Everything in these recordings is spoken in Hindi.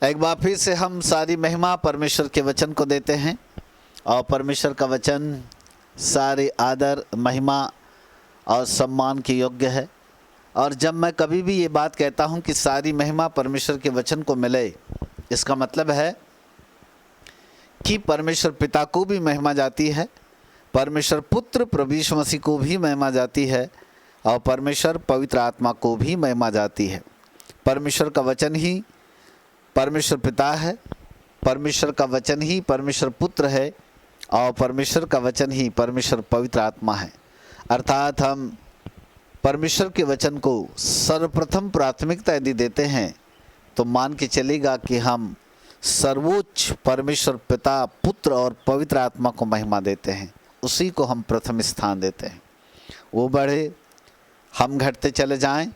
एक बार फिर से हम सारी महिमा परमेश्वर के वचन को देते हैं और परमेश्वर का वचन सारे आदर, महिमा और सम्मान के योग्य है। और जब मैं कभी भी ये बात कहता हूँ कि सारी महिमा परमेश्वर के वचन को मिले, इसका मतलब है कि परमेश्वर पिता को भी महिमा जाती है, परमेश्वर पुत्र प्रभु यीशु मसीह को भी महिमा जाती है और परमेश्वर पवित्र आत्मा को भी महिमा जाती है। परमेश्वर का वचन ही परमेश्वर पिता है, परमेश्वर का वचन ही परमेश्वर पुत्र है और परमेश्वर का वचन ही परमेश्वर पवित्र आत्मा है। अर्थात हम परमेश्वर के वचन को सर्वप्रथम प्राथमिकता यदि देते हैं तो मान के चलेगा कि हम सर्वोच्च परमेश्वर पिता, पुत्र और पवित्र आत्मा को महिमा देते हैं, उसी को हम प्रथम स्थान देते हैं। वो बढ़े, हम घटते चले जाएं,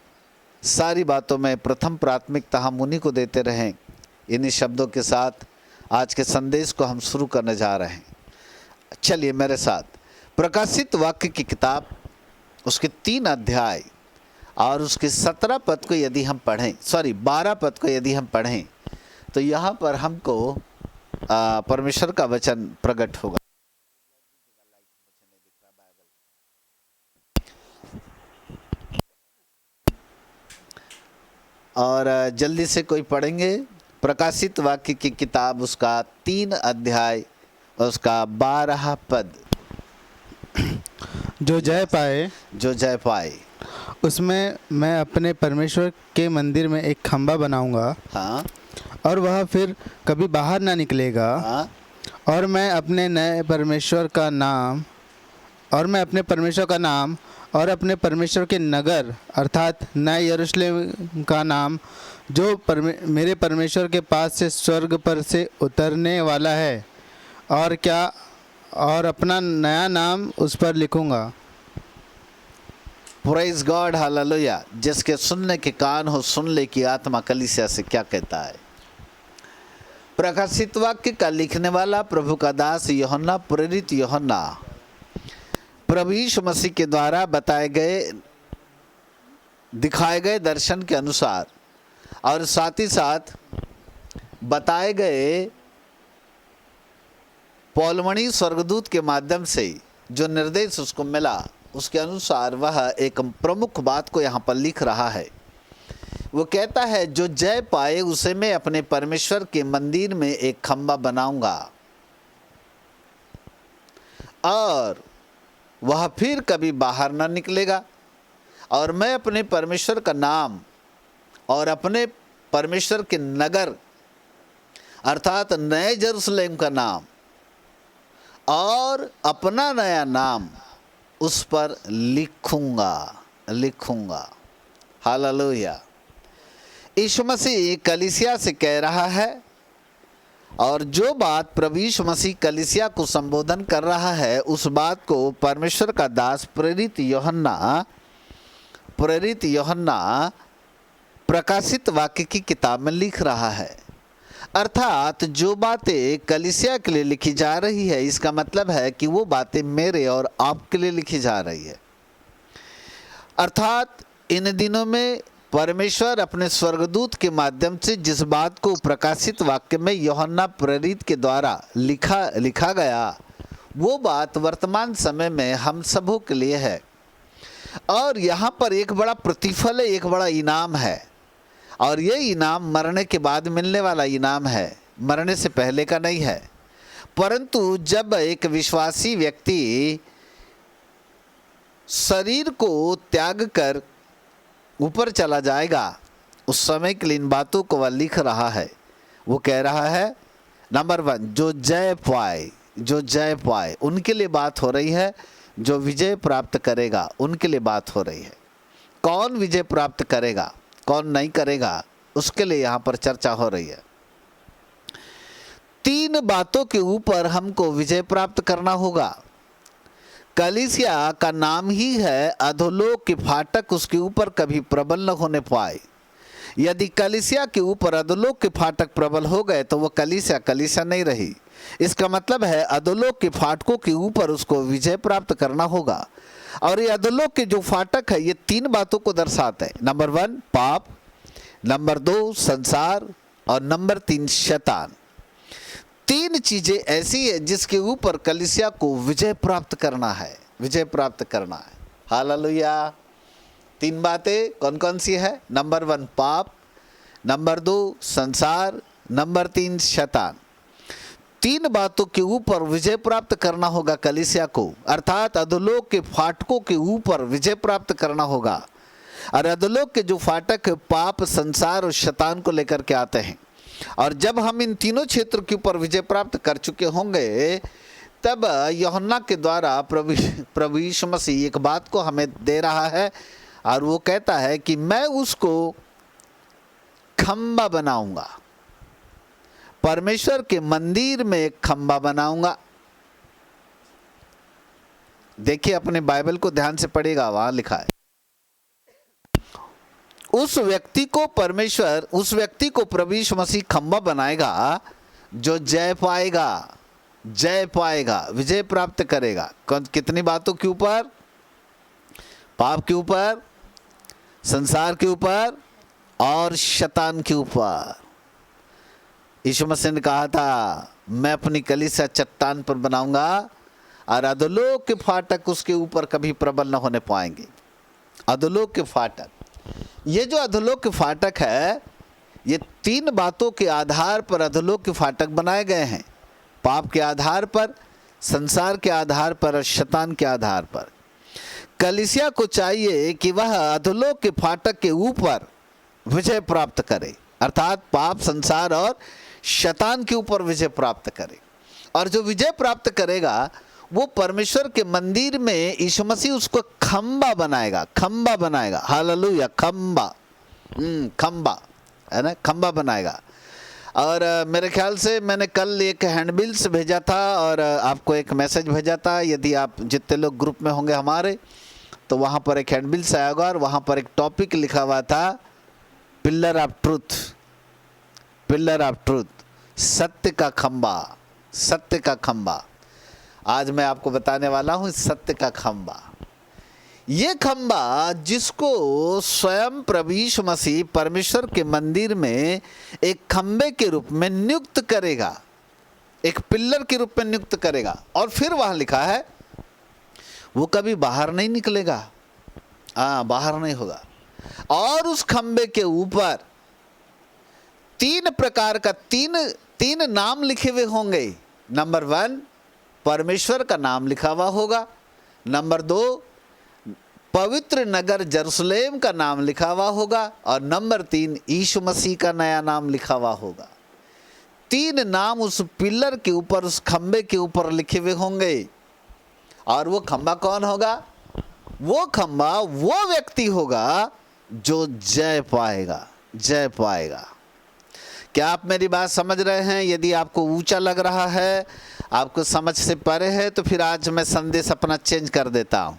सारी बातों में प्रथम प्राथमिकता हम उन्हीं को देते रहें। इन्हीं शब्दों के साथ आज के संदेश को हम शुरू करने जा रहे हैं। चलिए मेरे साथ प्रकाशित वाक्य की किताब, उसके 3 अध्याय और उसके 17 पद को यदि हम पढ़ें, 12 पद को यदि हम पढ़ें तो यहाँ पर हमको परमेश्वर का वचन प्रकट होगा। और जल्दी से कोई पढ़ेंगे प्रकाशित वाक्य की किताब, उसका 3 अध्याय उसका 12 पद। जो जय पाए उसमें मैं अपने परमेश्वर के मंदिर में एक खंभा बनाऊंगा। हाँ, और वह फिर कभी बाहर ना निकलेगा। हाँ, और मैं अपने परमेश्वर का नाम और अपने परमेश्वर के नगर अर्थात नए यरूशलेम का नाम जो मेरे परमेश्वर के पास से स्वर्ग पर से उतरने वाला है और अपना नया नाम उस पर लिखूंगा। Praise God, hallelujah. जिसके सुनने के कान हो सुन ले कि आत्मा कलीसिया से क्या कहता है। प्रकाशित वाक्य का लिखने वाला प्रभु का दास यूहन्ना, प्रेरित यूहन्ना, प्रभु यीशु मसीह के द्वारा दिखाए गए दर्शन के अनुसार और साथ ही साथ बताए गए पौलमणि स्वर्गदूत के माध्यम से जो निर्देश उसको मिला, उसके अनुसार वह एक प्रमुख बात को यहाँ पर लिख रहा है। वो कहता है जो जय पाए उसे मैं अपने परमेश्वर के मंदिर में एक खंभा बनाऊंगा और वह फिर कभी बाहर न निकलेगा, और मैं अपने परमेश्वर का नाम और अपने परमेश्वर के नगर अर्थात नए यरूशलेम का नाम और अपना नया नाम उस पर लिखूंगा। हालेलुया। यीशु मसीह कलीसिया से कह रहा है, और जो बात प्रभु यीशु मसीह कलीसिया को संबोधन कर रहा है उस बात को परमेश्वर का दास प्रेरित यूहन्ना प्रकाशित वाक्य की किताब में लिख रहा है। अर्थात जो बातें कलीसिया के लिए लिखी जा रही है, इसका मतलब है कि वो बातें मेरे और आपके लिए लिखी जा रही है। अर्थात इन दिनों में परमेश्वर अपने स्वर्गदूत के माध्यम से जिस बात को प्रकाशित वाक्य में यूहन्ना प्रेरित के द्वारा लिखा गया, वो बात वर्तमान समय में हम सबों के लिए है। और यहाँ पर एक बड़ा प्रतिफल है, एक बड़ा इनाम है, और ये इनाम मरने के बाद मिलने वाला इनाम है, मरने से पहले का नहीं है। परंतु जब एक विश्वासी व्यक्ति शरीर को त्याग कर ऊपर चला जाएगा, उस समय के लिए इन बातों को वह लिख रहा है। वो कह रहा है, नंबर 1, जो जय पाए उनके लिए बात हो रही है। जो विजय प्राप्त करेगा उनके लिए बात हो रही है। कौन विजय प्राप्त करेगा, कौन नहीं करेगा, उसके लिए यहाँ पर चर्चा हो रही है। 3 बातों के ऊपर हमको विजय प्राप्त करना होगा। कलीसिया का नाम ही है अधोलोक के फाटक, उसके ऊपर कभी प्रबल न होने पाए। यदि कलीसिया के ऊपर अधोलोक के फाटक प्रबल हो गए तो वो कलीसिया नहीं रही। इसका मतलब है अधोलोक के फाटकों के ऊपर उसको विजय प्राप्त करना होगा। और ये अधोलोक के जो फाटक है ये 3 बातों को दर्शाते हैं। नंबर 1 पाप, नंबर 2 संसार और नंबर 3 शैतान। 3 चीजें ऐसी है जिसके ऊपर कलीसिया को विजय प्राप्त करना है, विजय प्राप्त करना है। हालेलुया। 3 बातें कौन कौन सी है? नंबर 1 पाप, नंबर 2 संसार, नंबर 3 शैतान। 3 बातों के ऊपर विजय प्राप्त करना होगा कलीसिया को, अर्थात अधोलोक के फाटकों के ऊपर विजय प्राप्त करना होगा। और अधोलोक के जो फाटक पाप, संसार और शैतान को लेकर के आते हैं, और जब हम इन तीनों क्षेत्रों के ऊपर विजय प्राप्त कर चुके होंगे, तब यूहन्ना के द्वारा प्रभु यीशु मसीह एक बात को हमें दे रहा है, और वो कहता है कि मैं उसको खंबा बनाऊंगा, परमेश्वर के मंदिर में एक खंबा बनाऊंगा। देखिए अपने बाइबल को ध्यान से पढ़ेगा, वहां लिखा है उस व्यक्ति को परमेश्वर, उस व्यक्ति को प्रभु यीशु मसीह खंबा बनाएगा जो जय पाएगा, जय पाएगा, विजय प्राप्त करेगा। कितनी बातों के ऊपर? पाप के ऊपर, संसार के ऊपर और शैतान के ऊपर। यीशु मसीह ने कहा था मैं अपनी कलीसिया चट्टान पर बनाऊंगा और अधोलोक के फाटक उसके ऊपर कभी प्रबल न होने पाएंगे। अधोलोक के फाटक, ये जो अधोलोक के फाटक है, ये 3 बातों के आधार पर अधोलोक के फाटक बनाए गए हैं। पाप के आधार पर, संसार के आधार पर और शैतान के आधार पर। कलीसिया को चाहिए कि वह अधोलोक के फाटक के ऊपर विजय प्राप्त करे, अर्थात पाप, संसार और शैतान के ऊपर विजय प्राप्त करे। और जो विजय प्राप्त करेगा वो परमेश्वर के मंदिर में यीशु मसीह उसको खंबा बनाएगा, खंबा बनाएगा। हालेलुया, खंबा, खंबा है ना, खंबा बनाएगा। और मेरे ख्याल से मैंने कल एक हैंडबिल्स भेजा था और आपको एक मैसेज भेजा था। यदि आप जितने लोग ग्रुप में होंगे हमारे, तो वहाँ पर एक हैंडबिल्स आया होगा और वहाँ पर एक टॉपिक लिखा हुआ था, pillar of truth, pillar of truth, सत्य का खंबा, सत्य का खंबा। आज मैं आपको बताने वाला हूँ सत्य का खंबा। ये खंबा जिसको स्वयं प्रभु यीशु मसीह परमेश्वर के मंदिर में एक खंबे के रूप में नियुक्त करेगा, एक पिलर के रूप में नियुक्त करेगा। और फिर वहाँ लिखा है वो कभी बाहर नहीं निकलेगा, बाहर नहीं होगा। और उस खंबे के ऊपर 3 प्रकार का तीन नाम लिखे हुए होंगे। नंबर 1 परमेश्वर का नाम लिखा हुआ होगा, नंबर 2 पवित्र नगर यरूशलेम का नाम लिखा हुआ होगा, और नंबर 3 यीशु मसीह का नया नाम लिखा हुआ होगा। 3 नाम उस पिलर के ऊपर, उस खंबे के ऊपर लिखे हुए होंगे। और वो खंबा कौन होगा? वो खंबा वो व्यक्ति होगा जो जय पाएगा, जय पाएगा। क्या आप मेरी बात समझ रहे हैं? यदि आपको ऊंचा लग रहा है, आपको समझ से परे है, तो फिर आज मैं संदेश अपना चेंज कर देता हूँ।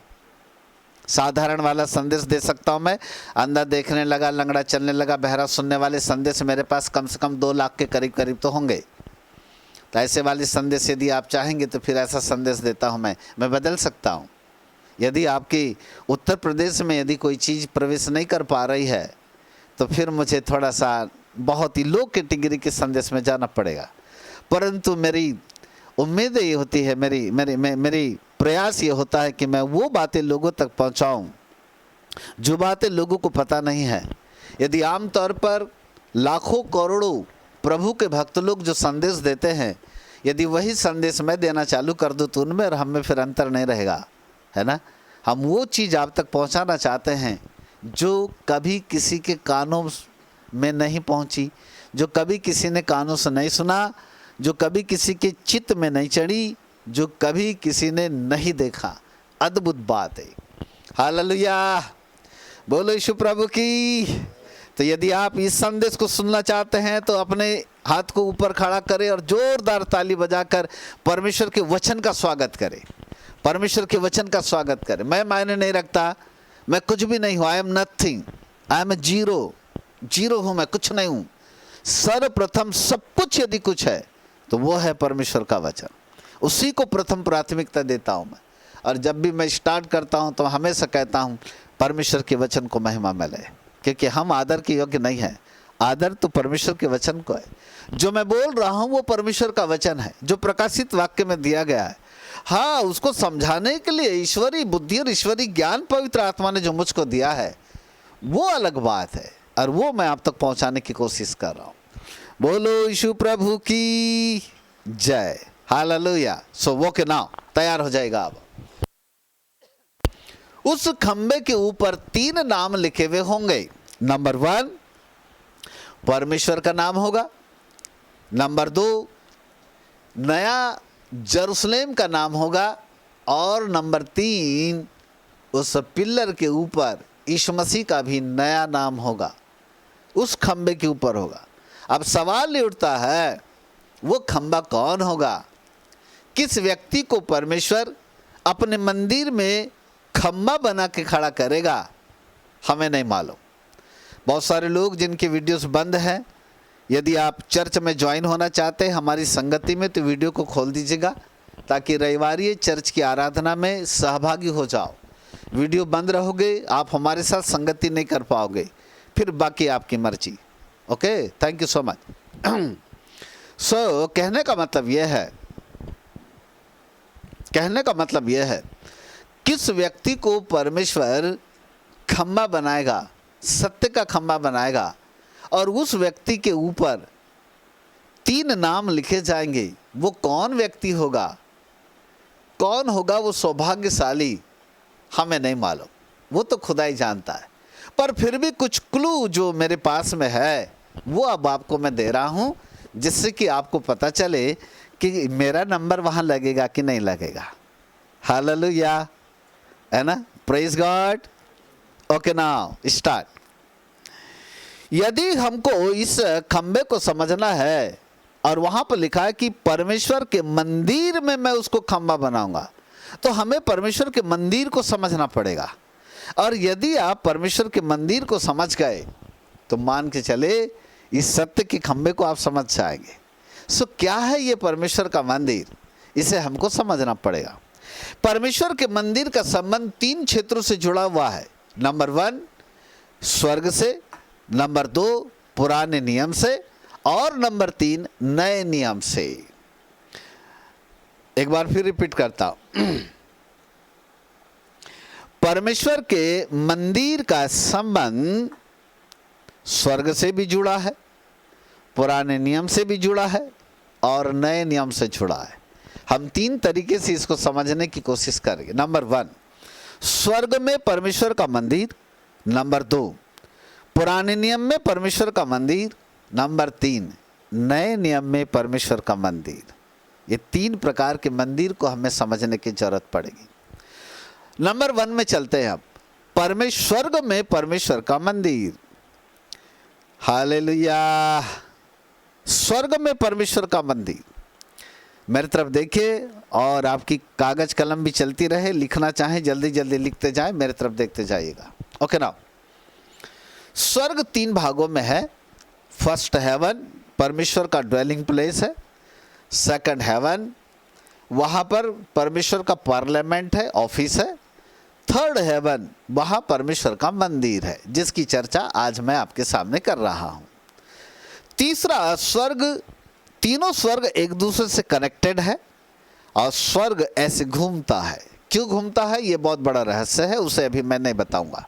साधारण वाला संदेश दे सकता हूँ मैं। अंधा देखने लगा, लंगड़ा चलने लगा, बहरा सुनने वाले संदेश मेरे पास कम से कम 2 लाख के करीब करीब तो होंगे। तो ऐसे वाले संदेश यदि आप चाहेंगे तो फिर ऐसा संदेश देता हूँ मैं बदल सकता हूँ। यदि आपकी उत्तर प्रदेश में यदि कोई चीज़ प्रवेश नहीं कर पा रही है, तो फिर मुझे थोड़ा सा बहुत ही लो कैटेगरी के संदेश में जाना पड़ेगा। परंतु मेरी उम्मीद ये होती है, मेरी प्रयास ये होता है कि मैं वो बातें लोगों तक पहुंचाऊं जो बातें लोगों को पता नहीं है। यदि आमतौर पर लाखों करोड़ों प्रभु के भक्त लोग जो संदेश देते हैं, यदि वही संदेश मैं देना चालू कर दूं तो उनमें और हम में फिर अंतर नहीं रहेगा, है ना। हम वो चीज़ आप तक पहुंचाना चाहते हैं जो कभी किसी के कानों में नहीं पहुंची, जो कभी किसी ने कानों से नहीं सुना, जो कभी किसी के चित्त में नहीं चढ़ी, जो कभी किसी ने नहीं देखा। अद्भुत बात है। हालेलुया, बोलो यीशु प्रभु की। तो यदि आप इस संदेश को सुनना चाहते हैं तो अपने हाथ को ऊपर खड़ा करें और जोरदार ताली बजाकर परमेश्वर के वचन का स्वागत करें, परमेश्वर के वचन का स्वागत करें। मैं मायने नहीं रखता, मैं कुछ भी नहीं हूँ, I am nothing, I am zero हूँ, मैं कुछ नहीं हूँ। सर्वप्रथम सब कुछ यदि कुछ है तो वो है परमेश्वर का वचन, उसी को प्रथम प्राथमिकता देता हूँ मैं। और जब भी मैं स्टार्ट करता हूँ तो हमेशा कहता हूँ परमेश्वर के वचन को महिमा मिले, क्योंकि हम आदर के योग्य नहीं हैं, आदर तो परमेश्वर के वचन को है। जो मैं बोल रहा हूं वो परमेश्वर का वचन है, जो प्रकाशित वाक्य में दिया गया है। हाँ, उसको समझाने के लिए ईश्वरीय बुद्धि और ईश्वरीय ज्ञान पवित्र आत्मा ने जो मुझको दिया है वो अलग बात है, और वो मैं आप तक पहुंचाने की कोशिश कर रहा हूं। बोलो यीशु प्रभु की जय, हालेलुया। सो वो के नाम तैयार हो जाएगा। अब उस खंबे के ऊपर 3 नाम लिखे हुए होंगे। नंबर 1 परमेश्वर का नाम होगा, नंबर 2 नया जेरूशलेम का नाम होगा, और नंबर 3 उस पिलर के ऊपर यीशु मसीह का भी नया नाम होगा, उस खंबे के ऊपर होगा। अब सवाल ये उठता है, वो खंबा कौन होगा? किस व्यक्ति को परमेश्वर अपने मंदिर में खंबा बना के खड़ा करेगा? हमें नहीं मालूम। बहुत सारे लोग जिनके वीडियोस बंद हैं, यदि आप चर्च में ज्वाइन होना चाहते हैं हमारी संगति में, तो वीडियो को खोल दीजिएगा ताकि रविवारी चर्च की आराधना में सहभागी हो जाओ। वीडियो बंद रहोगे, आप हमारे साथ संगति नहीं कर पाओगे, फिर बाकी आपकी मर्जी। Okay, thank you so much. So कहने का मतलब यह है किस व्यक्ति को परमेश्वर खंबा बनाएगा, सत्य का खंबा बनाएगा, और उस व्यक्ति के ऊपर 3 नाम लिखे जाएंगे। वो कौन व्यक्ति होगा, कौन होगा वो सौभाग्यशाली? हमें नहीं मालूम, वो तो खुदा ही जानता है। पर फिर भी कुछ क्लू जो मेरे पास में है वो अब आपको मैं दे रहा हूं, जिससे कि आपको पता चले कि मेरा नंबर वहां लगेगा कि नहीं लगेगा। हालेलुया, है ना? Praise God. Okay, now start. यदि हमको इस खंबे को समझना है, और वहां पर लिखा है कि परमेश्वर के मंदिर में मैं उसको खंबा बनाऊंगा, तो हमें परमेश्वर के मंदिर को समझना पड़ेगा। और यदि आप परमेश्वर के मंदिर को समझ गए तो मान के चले इस सत्य के खंबे को आप समझ जाएंगे। सो क्या है ये परमेश्वर का मंदिर? इसे हमको समझना पड़ेगा। परमेश्वर के मंदिर का संबंध 3 क्षेत्रों से जुड़ा हुआ है। नंबर 1 स्वर्ग से, नंबर 2 पुराने नियम से, और नंबर 3 नए नियम से। एक बार फिर रिपीट करता हूं। परमेश्वर के मंदिर का संबंध स्वर्ग से भी जुड़ा है, पुराने नियम से भी जुड़ा है, और नए नियम से जुड़ा है। हम 3 तरीके से इसको समझने की कोशिश करेंगे। नंबर 1 स्वर्ग में परमेश्वर का मंदिर, नंबर 2 पुराने नियम में परमेश्वर का मंदिर, नंबर 3 नए नियम में परमेश्वर का मंदिर। ये 3 प्रकार के मंदिर को हमें समझने की जरूरत पड़ेगी। नंबर 1 में चलते हैं। अब स्वर्ग में परमेश्वर का मंदिर। हालेलुया, स्वर्ग में परमेश्वर का मंदिर। मेरी तरफ देखिए, और आपकी कागज कलम भी चलती रहे, लिखना चाहे जल्दी जल्दी लिखते जाए, मेरी तरफ देखते जाइएगा। ओके ना। स्वर्ग 3 भागों में है। फर्स्ट हेवन परमेश्वर का ड्वेलिंग प्लेस है। सेकंड हेवन, वहाँ पर परमेश्वर का पार्लियामेंट है, ऑफिस है। थर्ड हेवन, वहाँ परमेश्वर का मंदिर है, जिसकी चर्चा आज मैं आपके सामने कर रहा हूँ। तीसरा स्वर्ग, तीनों स्वर्ग एक दूसरे से कनेक्टेड है, और स्वर्ग ऐसे घूमता है। क्यों घूमता है ये बहुत बड़ा रहस्य है, उसे अभी मैं नहीं बताऊंगा।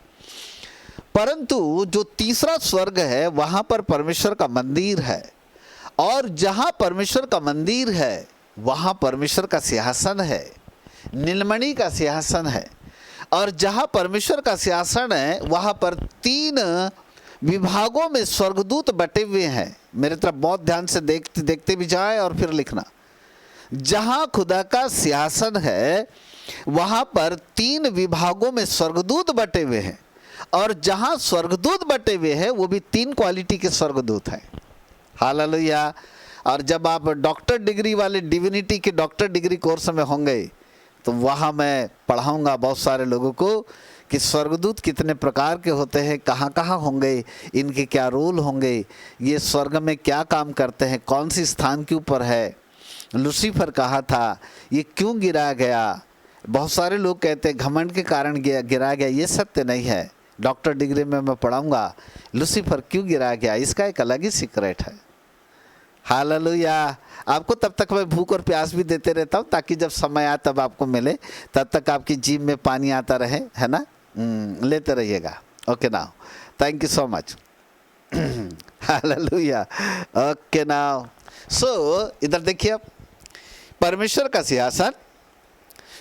परंतु जो तीसरा स्वर्ग है वहाँ पर परमेश्वर का मंदिर है, और जहाँ परमेश्वर का मंदिर है वहाँ परमेश्वर का सिंहासन है, नीलमणि का सिंहासन है। और जहाँ परमेश्वर का सिंहासन है वहाँ पर 3 विभागों में स्वर्गदूत बटे हुए हैं। मेरे तरफ बहुत ध्यान से देखते भी जाए और फिर लिखना। जहाँ खुदा का सिंहासन है वहाँ पर 3 विभागों में स्वर्गदूत बटे हुए हैं, और जहाँ स्वर्गदूत बटे हुए हैं वो भी 3 क्वालिटी के स्वर्गदूत हैं। हालेलुया। और जब आप डॉक्टर डिग्री वाले डिविनिटी के डॉक्टर डिग्री कोर्स में होंगे तो वहाँ मैं पढ़ाऊँगा बहुत सारे लोगों को कि स्वर्गदूत कितने प्रकार के होते हैं, कहाँ कहाँ होंगे, इनके क्या रोल होंगे, ये स्वर्ग में क्या काम करते हैं, कौन सी स्थान के ऊपर है, लूसीफर कहा था, ये क्यों गिराया गया। बहुत सारे लोग कहते हैं घमंड के कारण गिराया गया, ये सत्य नहीं है। डॉक्टर डिग्री में मैं पढ़ाऊंगा लूसीफर क्यों गिरा गया, इसका एक अलग ही सीक्रेट है। हालेलुया। आपको तब तक मैं भूख और प्यास भी देते रहता हूँ ताकि जब समय आए तब आपको मिले, तब तक आपकी जीभ में पानी आता रहे, है ना। लेते रहिएगा। Okay now, thank you so much. Hallelujah. Okay now, so इधर देखिए आप, परमेश्वर का सिंहासन,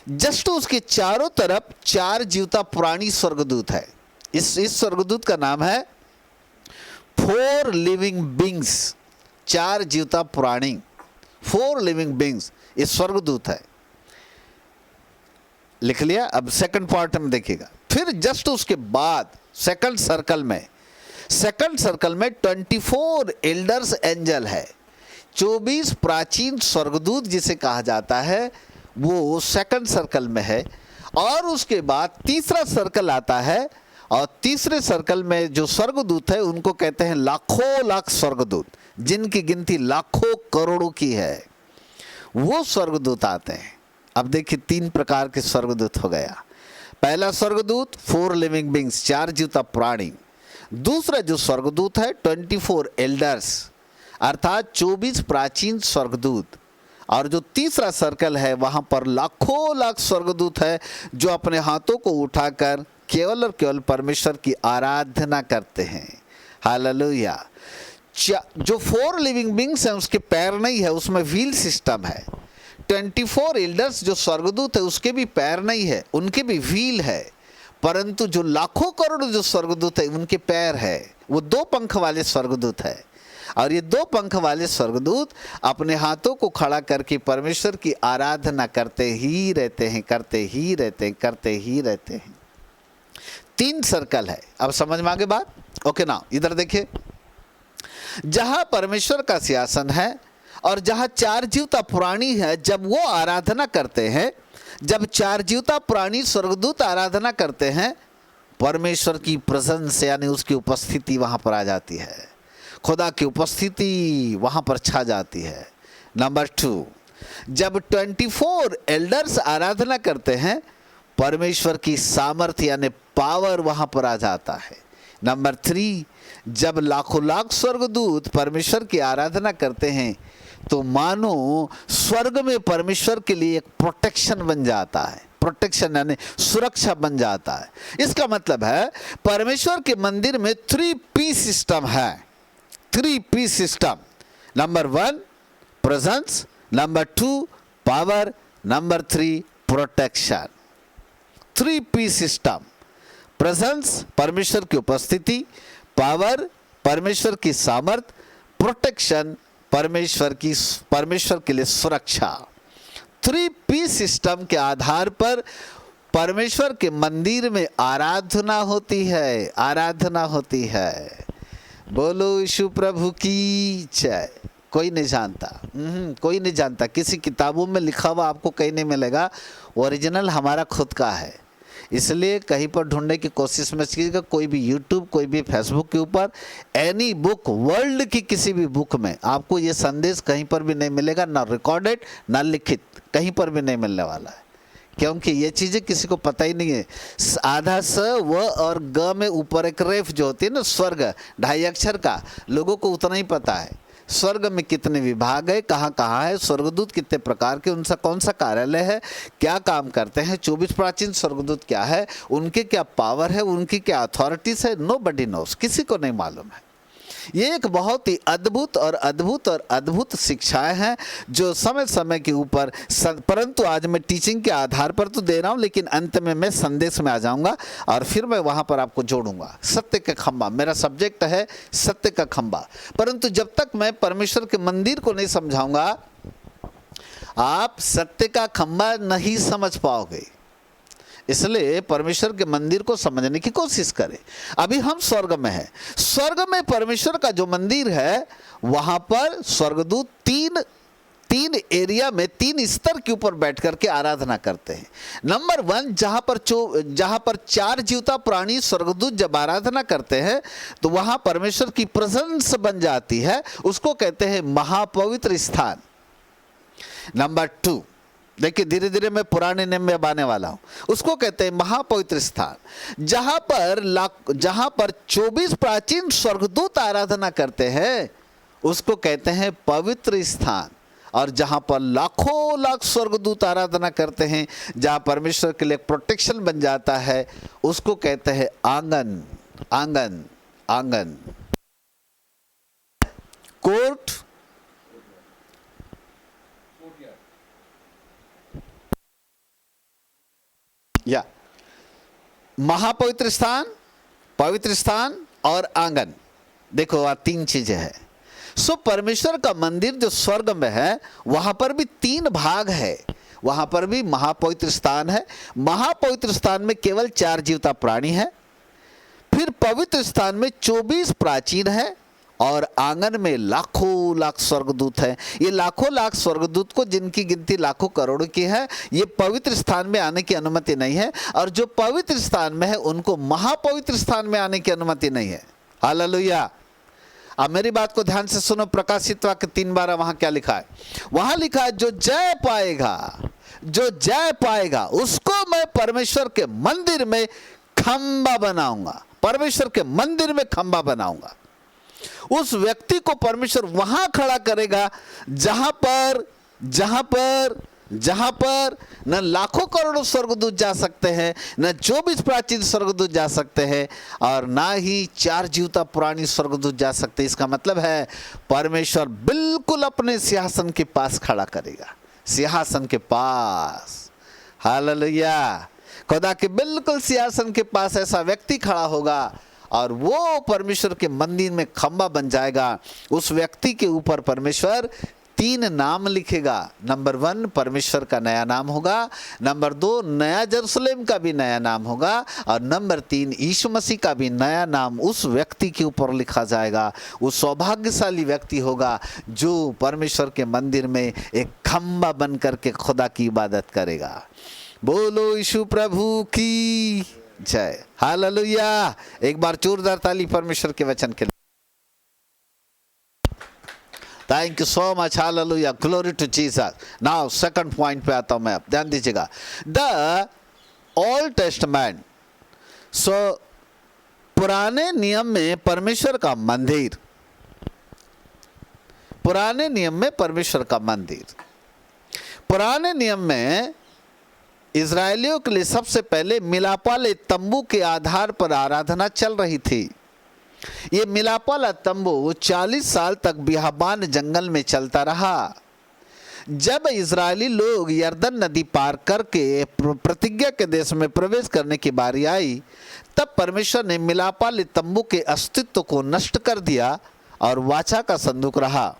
जस्ट उसके चारों तरफ 4 जीवता प्राणी स्वर्गदूत है। इस स्वर्गदूत का नाम है 4 लिविंग बींग्स। 4 जीवता प्राणी, 4 लिविंग बींग्स, ये स्वर्गदूत है। लिख लिया। अब सेकंड पार्ट में देखिएगा। फिर जस्ट उसके बाद सेकंड सर्कल में 24 एल्डर्स एंजल है। 24 प्राचीन स्वर्गदूत जिसे कहा जाता है वो सेकंड सर्कल में है। और उसके बाद तीसरा सर्कल आता है, और तीसरे सर्कल में जो स्वर्गदूत है उनको कहते हैं लाखों लाख स्वर्गदूत, जिनकी गिनती लाखों करोड़ों की है। वो स्वर्गदूत आते हैं। अब देखिए 3 प्रकार के स्वर्गदूत हो गया। पहला स्वर्गदूत 4 लिविंग बींग्स, 4 जीवता प्राणी। दूसरा जो स्वर्गदूत है 24 एल्डर्स, अर्थात 24 प्राचीन स्वर्गदूत। और जो तीसरा सर्कल है वहां पर लाखों लाख स्वर्गदूत है जो अपने हाथों को उठाकर केवल और केवल परमेश्वर की आराधना करते हैं। हालेलुया। जो 4 लिविंग बींग्स हैं उसके पैर नहीं है, उसमें व्हील सिस्टम है। 24 एल्डर्स जो स्वर्गदूत है उसके भी पैर नहीं है, उनके भी व्हील है। परंतु जो लाखों करोड़ जो स्वर्गदूत है उनके पैर है, वो 2 पंख वाले स्वर्गदूत है। और ये 2 पंख वाले स्वर्गदूत अपने हाथों को खड़ा करके परमेश्वर की आराधना करते ही रहते हैं, करते ही रहते हैं, करते ही रहते हैं। 3 सर्कल है। अब समझ में आ गई बात? ओके ना, इधर देखिए, जहां परमेश्वर का सिंहासन है और जहां 4 जीवता प्राणी है, जब वो आराधना करते हैं, जब 4 जीवता प्राणी स्वर्गदूत आराधना करते हैं, परमेश्वर की प्रेजेंस यानी उसकी उपस्थिति वहां पर आ जाती है। खुदा की उपस्थिति वहां पर छा जाती है। नंबर 2, जब 24 एल्डर्स आराधना करते हैं, परमेश्वर की सामर्थ्य यानी पावर वहां पर आ जाता है। नंबर 3, जब लाखों लाख स्वर्गदूत परमेश्वर की आराधना करते हैं तो मानो स्वर्ग में परमेश्वर के लिए एक प्रोटेक्शन बन जाता है। प्रोटेक्शन यानी सुरक्षा बन जाता है। इसका मतलब है परमेश्वर के मंदिर में 3P सिस्टम है। 3P system. Number 1 presence, number 2 power, number 3 protection. 3P system. Presence परमेश्वर की उपस्थिति, पावर परमेश्वर की सामर्थ, प्रोटेक्शन परमेश्वर के लिए सुरक्षा। 3P सिस्टम के आधार पर परमेश्वर के मंदिर में आराधना होती है, आराधना होती है। बोलो यीशु प्रभु की जय। कोई नहीं जानता, कोई नहीं जानता। किसी किताबों में लिखा हुआ आपको कहीं नहीं मिलेगा, ओरिजिनल हमारा खुद का है। इसलिए कहीं पर ढूंढने की कोशिश मत कीजिएगा। कोई भी यूट्यूब, कोई भी फेसबुक के ऊपर, एनी बुक, वर्ल्ड की किसी भी बुक में आपको ये संदेश कहीं पर भी नहीं मिलेगा, ना रिकॉर्डेड ना लिखित, कहीं पर भी नहीं मिलने वाला है। क्योंकि ये चीज़ें किसी को पता ही नहीं है। आधा स व और ग में ऊपर एक रेफ जो होती है ना, स्वर्ग 2.5 अक्षर का, लोगों को उतना ही पता है। स्वर्ग में कितने विभाग है, कहाँ कहाँ है, स्वर्गदूत कितने प्रकार के, उनका कौन सा कार्यालय है, क्या काम करते हैं, 24 प्राचीन स्वर्गदूत क्या है, उनके क्या पावर है, उनकी क्या अथॉरिटीज है, नोबडी नोस, किसी को नहीं मालूम है। ये एक बहुत ही अद्भुत और अद्भुत और अद्भुत शिक्षाएं हैं जो समय समय के ऊपर, परंतु आज मैं टीचिंग के आधार पर तो दे रहा हूं, लेकिन अंत में मैं संदेश में आ जाऊंगा और फिर मैं वहां पर आपको जोड़ूंगा। सत्य का खंभा मेरा सब्जेक्ट है, सत्य का खंभा। परंतु जब तक मैं परमेश्वर के मंदिर को नहीं समझाऊंगा, आप सत्य का खंभा नहीं समझ पाओगे। इसलिए परमेश्वर के मंदिर को समझने की कोशिश करें। अभी हम स्वर्ग में हैं। स्वर्ग में परमेश्वर का जो मंदिर है वहां पर स्वर्गदूत तीन एरिया में 3 स्तर के ऊपर बैठ करके आराधना करते हैं। नंबर 1, जहां पर 4 जीवता प्राणी स्वर्गदूत जब आराधना करते हैं तो वहां परमेश्वर की प्रेजेंस बन जाती है, उसको कहते हैं महापवित्र स्थान। नंबर 2, देखिए धीरे धीरे मैं पुराने नियम में आने वाला हूं। उसको कहते हैं महापवित्र स्थान। जहां पर 24 प्राचीन स्वर्गदूत आराधना करते हैं उसको कहते हैं पवित्र स्थान। और जहां पर लाखों लाख स्वर्गदूत आराधना करते हैं, जहां परमेश्वर के लिए प्रोटेक्शन बन जाता है, उसको कहते हैं आंगन। आंगन आंगन कोर्ट, या महापवित्र स्थान, पवित्र स्थान और आंगन। देखो वहां 3 चीजें हैं। सो परमेश्वर का मंदिर जो स्वर्ग में है वहां पर भी 3 भाग है। वहां पर भी महापवित्र स्थान है। महापवित्र स्थान में केवल 4 जीवता प्राणी है। फिर पवित्र स्थान में 24 प्राचीन है और आंगन में लाखों लाख स्वर्गदूत हैं। ये लाखों लाख स्वर्गदूत को, जिनकी गिनती लाखों करोड़ों की है, ये पवित्र स्थान में आने की अनुमति नहीं है। और जो पवित्र स्थान में है उनको महापवित्र स्थान में आने की अनुमति नहीं है। हालेलुया। अब मेरी बात को ध्यान से सुनो। प्रकाशित वाक्य 3:12 वहां क्या लिखा है? वहां लिखा है जो जय पाएगा उसको मैं परमेश्वर के मंदिर में खंबा बनाऊंगा। परमेश्वर के मंदिर में खंबा बनाऊंगा। उस व्यक्ति को परमेश्वर वहां खड़ा करेगा जहां पर न लाखों करोड़ों स्वर्गदूत जा सकते हैं, न 24 प्राचीन स्वर्गदूत जा सकते हैं, और ना ही 4 जीवता पुरानी स्वर्गदूत जा सकते हैं। इसका मतलब है परमेश्वर बिल्कुल अपने सिंहासन के पास खड़ा करेगा। सिंहासन के पास। हालेलुया। खुदा के बिल्कुल सिंहासन के पास ऐसा व्यक्ति खड़ा होगा और वो परमेश्वर के मंदिर में खंबा बन जाएगा। उस व्यक्ति के ऊपर परमेश्वर 3 नाम लिखेगा। नंबर 1 परमेश्वर का नया नाम होगा, नंबर 2 नया यरूशलेम का भी नया नाम होगा, और नंबर 3 यीशु मसीह का भी नया नाम उस व्यक्ति के ऊपर लिखा जाएगा। वो सौभाग्यशाली व्यक्ति होगा जो परमेश्वर के मंदिर में एक खंबा बन करके खुदा की इबादत करेगा। बोलो यीशु प्रभु की जय। हालेलुया। एक बार जोरदार ताली परमेश्वर के वचन के लिए। Thank you so much. Hallelujah. Glory to Jesus. Now second point पे आता हूं मैं। अब ध्यान दीजिएगा। The old testament. सो पुराने नियम में परमेश्वर का मंदिर। पुराने नियम में परमेश्वर का मंदिर। पुराने नियम में इजरायलियों के लिए सबसे पहले मिलाप वाले तंबू के आधार पर आराधना चल रही थी। ये मिलाप वाला तंबू 40 साल तक बियाबान जंगल में चलता रहा। जब इजरायली लोग यरदन नदी पार करके प्रतिज्ञा के देश में प्रवेश करने की बारी आई, तब परमेश्वर ने मिलाप वाले तंबू के अस्तित्व को नष्ट कर दिया और वाचा का संदूक रहा।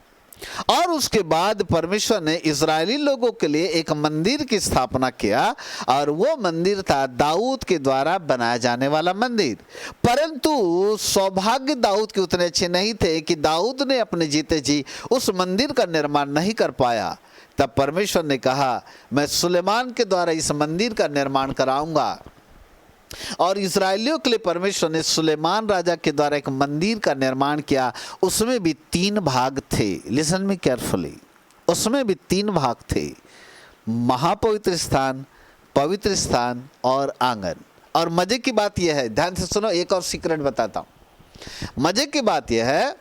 और उसके बाद परमेश्वर ने इजरायली लोगों के लिए एक मंदिर की स्थापना किया, और वो मंदिर था दाऊद के द्वारा बनाया जाने वाला मंदिर। परंतु सौभाग्य दाऊद के उतने अच्छे नहीं थे कि दाऊद ने अपने जीते जी उस मंदिर का निर्माण नहीं कर पाया। तब परमेश्वर ने कहा, मैं सुलेमान के द्वारा इस मंदिर का निर्माण कराऊंगा। और इजरायलियों के लिए परमेश्वर ने सुलेमान राजा के द्वारा एक मंदिर का निर्माण किया। उसमें भी 3 भाग थे। Listen me carefully. उसमें भी 3 भाग थे। महापवित्र स्थान, पवित्र स्थान और आंगन। और मजे की बात यह है, ध्यान से सुनो, एक और सीक्रेट बताता हूं। मजे की बात यह है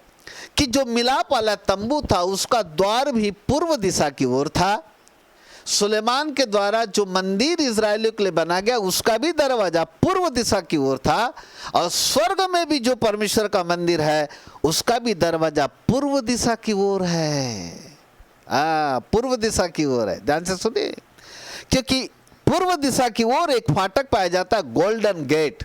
कि जो मिलाप वाला तंबू था उसका द्वार भी पूर्व दिशा की ओर था। सुलेमान के द्वारा जो मंदिर इजरायलियों के लिए बना गया उसका भी दरवाजा पूर्व दिशा की ओर था। और स्वर्ग में भी जो परमेश्वर का मंदिर है उसका भी दरवाजा पूर्व दिशा की ओर है। पूर्व दिशा की ओर है। ध्यान से सुनिए, क्योंकि पूर्व दिशा की ओर एक फाटक पाया जाता है, गोल्डन गेट।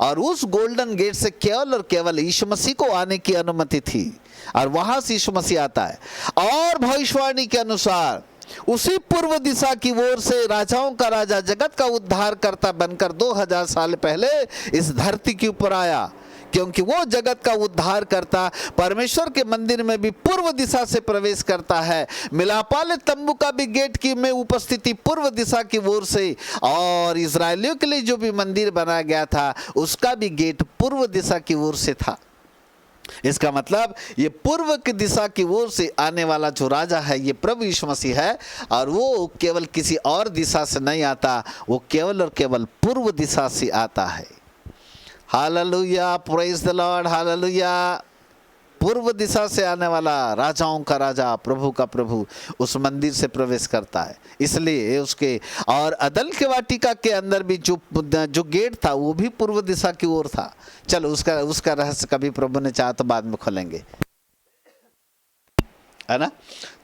और उस गोल्डन गेट से केवल और केवल यीशु मसीह को आने की अनुमति थी, और वहां से यीशु मसीह आता है। और भविष्यवाणी के अनुसार उसी पूर्व दिशा की ओर से राजाओं का राजा, जगत का उद्धार करता बनकर 2000 साल पहले इस धरती के ऊपर आया। क्योंकि वो जगत का उद्धार करता परमेश्वर के मंदिर में भी पूर्व दिशा से प्रवेश करता है। मिलाप वाले तंबू का भी गेट की में उपस्थिति पूर्व दिशा की ओर से, और इजरायलियों के लिए जो भी मंदिर बनाया गया था उसका भी गेट पूर्व दिशा की ओर से था। इसका मतलब ये पूर्व की दिशा की ओर से आने वाला जो राजा है ये प्रभु यीशु मसीह है, और वो केवल किसी और दिशा से नहीं आता, वो केवल और केवल पूर्व दिशा से आता है। Hallelujah, praise the Lord, hallelujah. पूर्व दिशा से आने वाला राजाओं का राजा, प्रभु का प्रभु उस मंदिर से प्रवेश करता है। इसलिए उसके और अदल के वाटिका के अंदर भी जो गेट था वो भी पूर्व दिशा की ओर था। चलो उसका रहस्य कभी प्रभु ने चाहा तो बाद में खोलेंगे, है ना।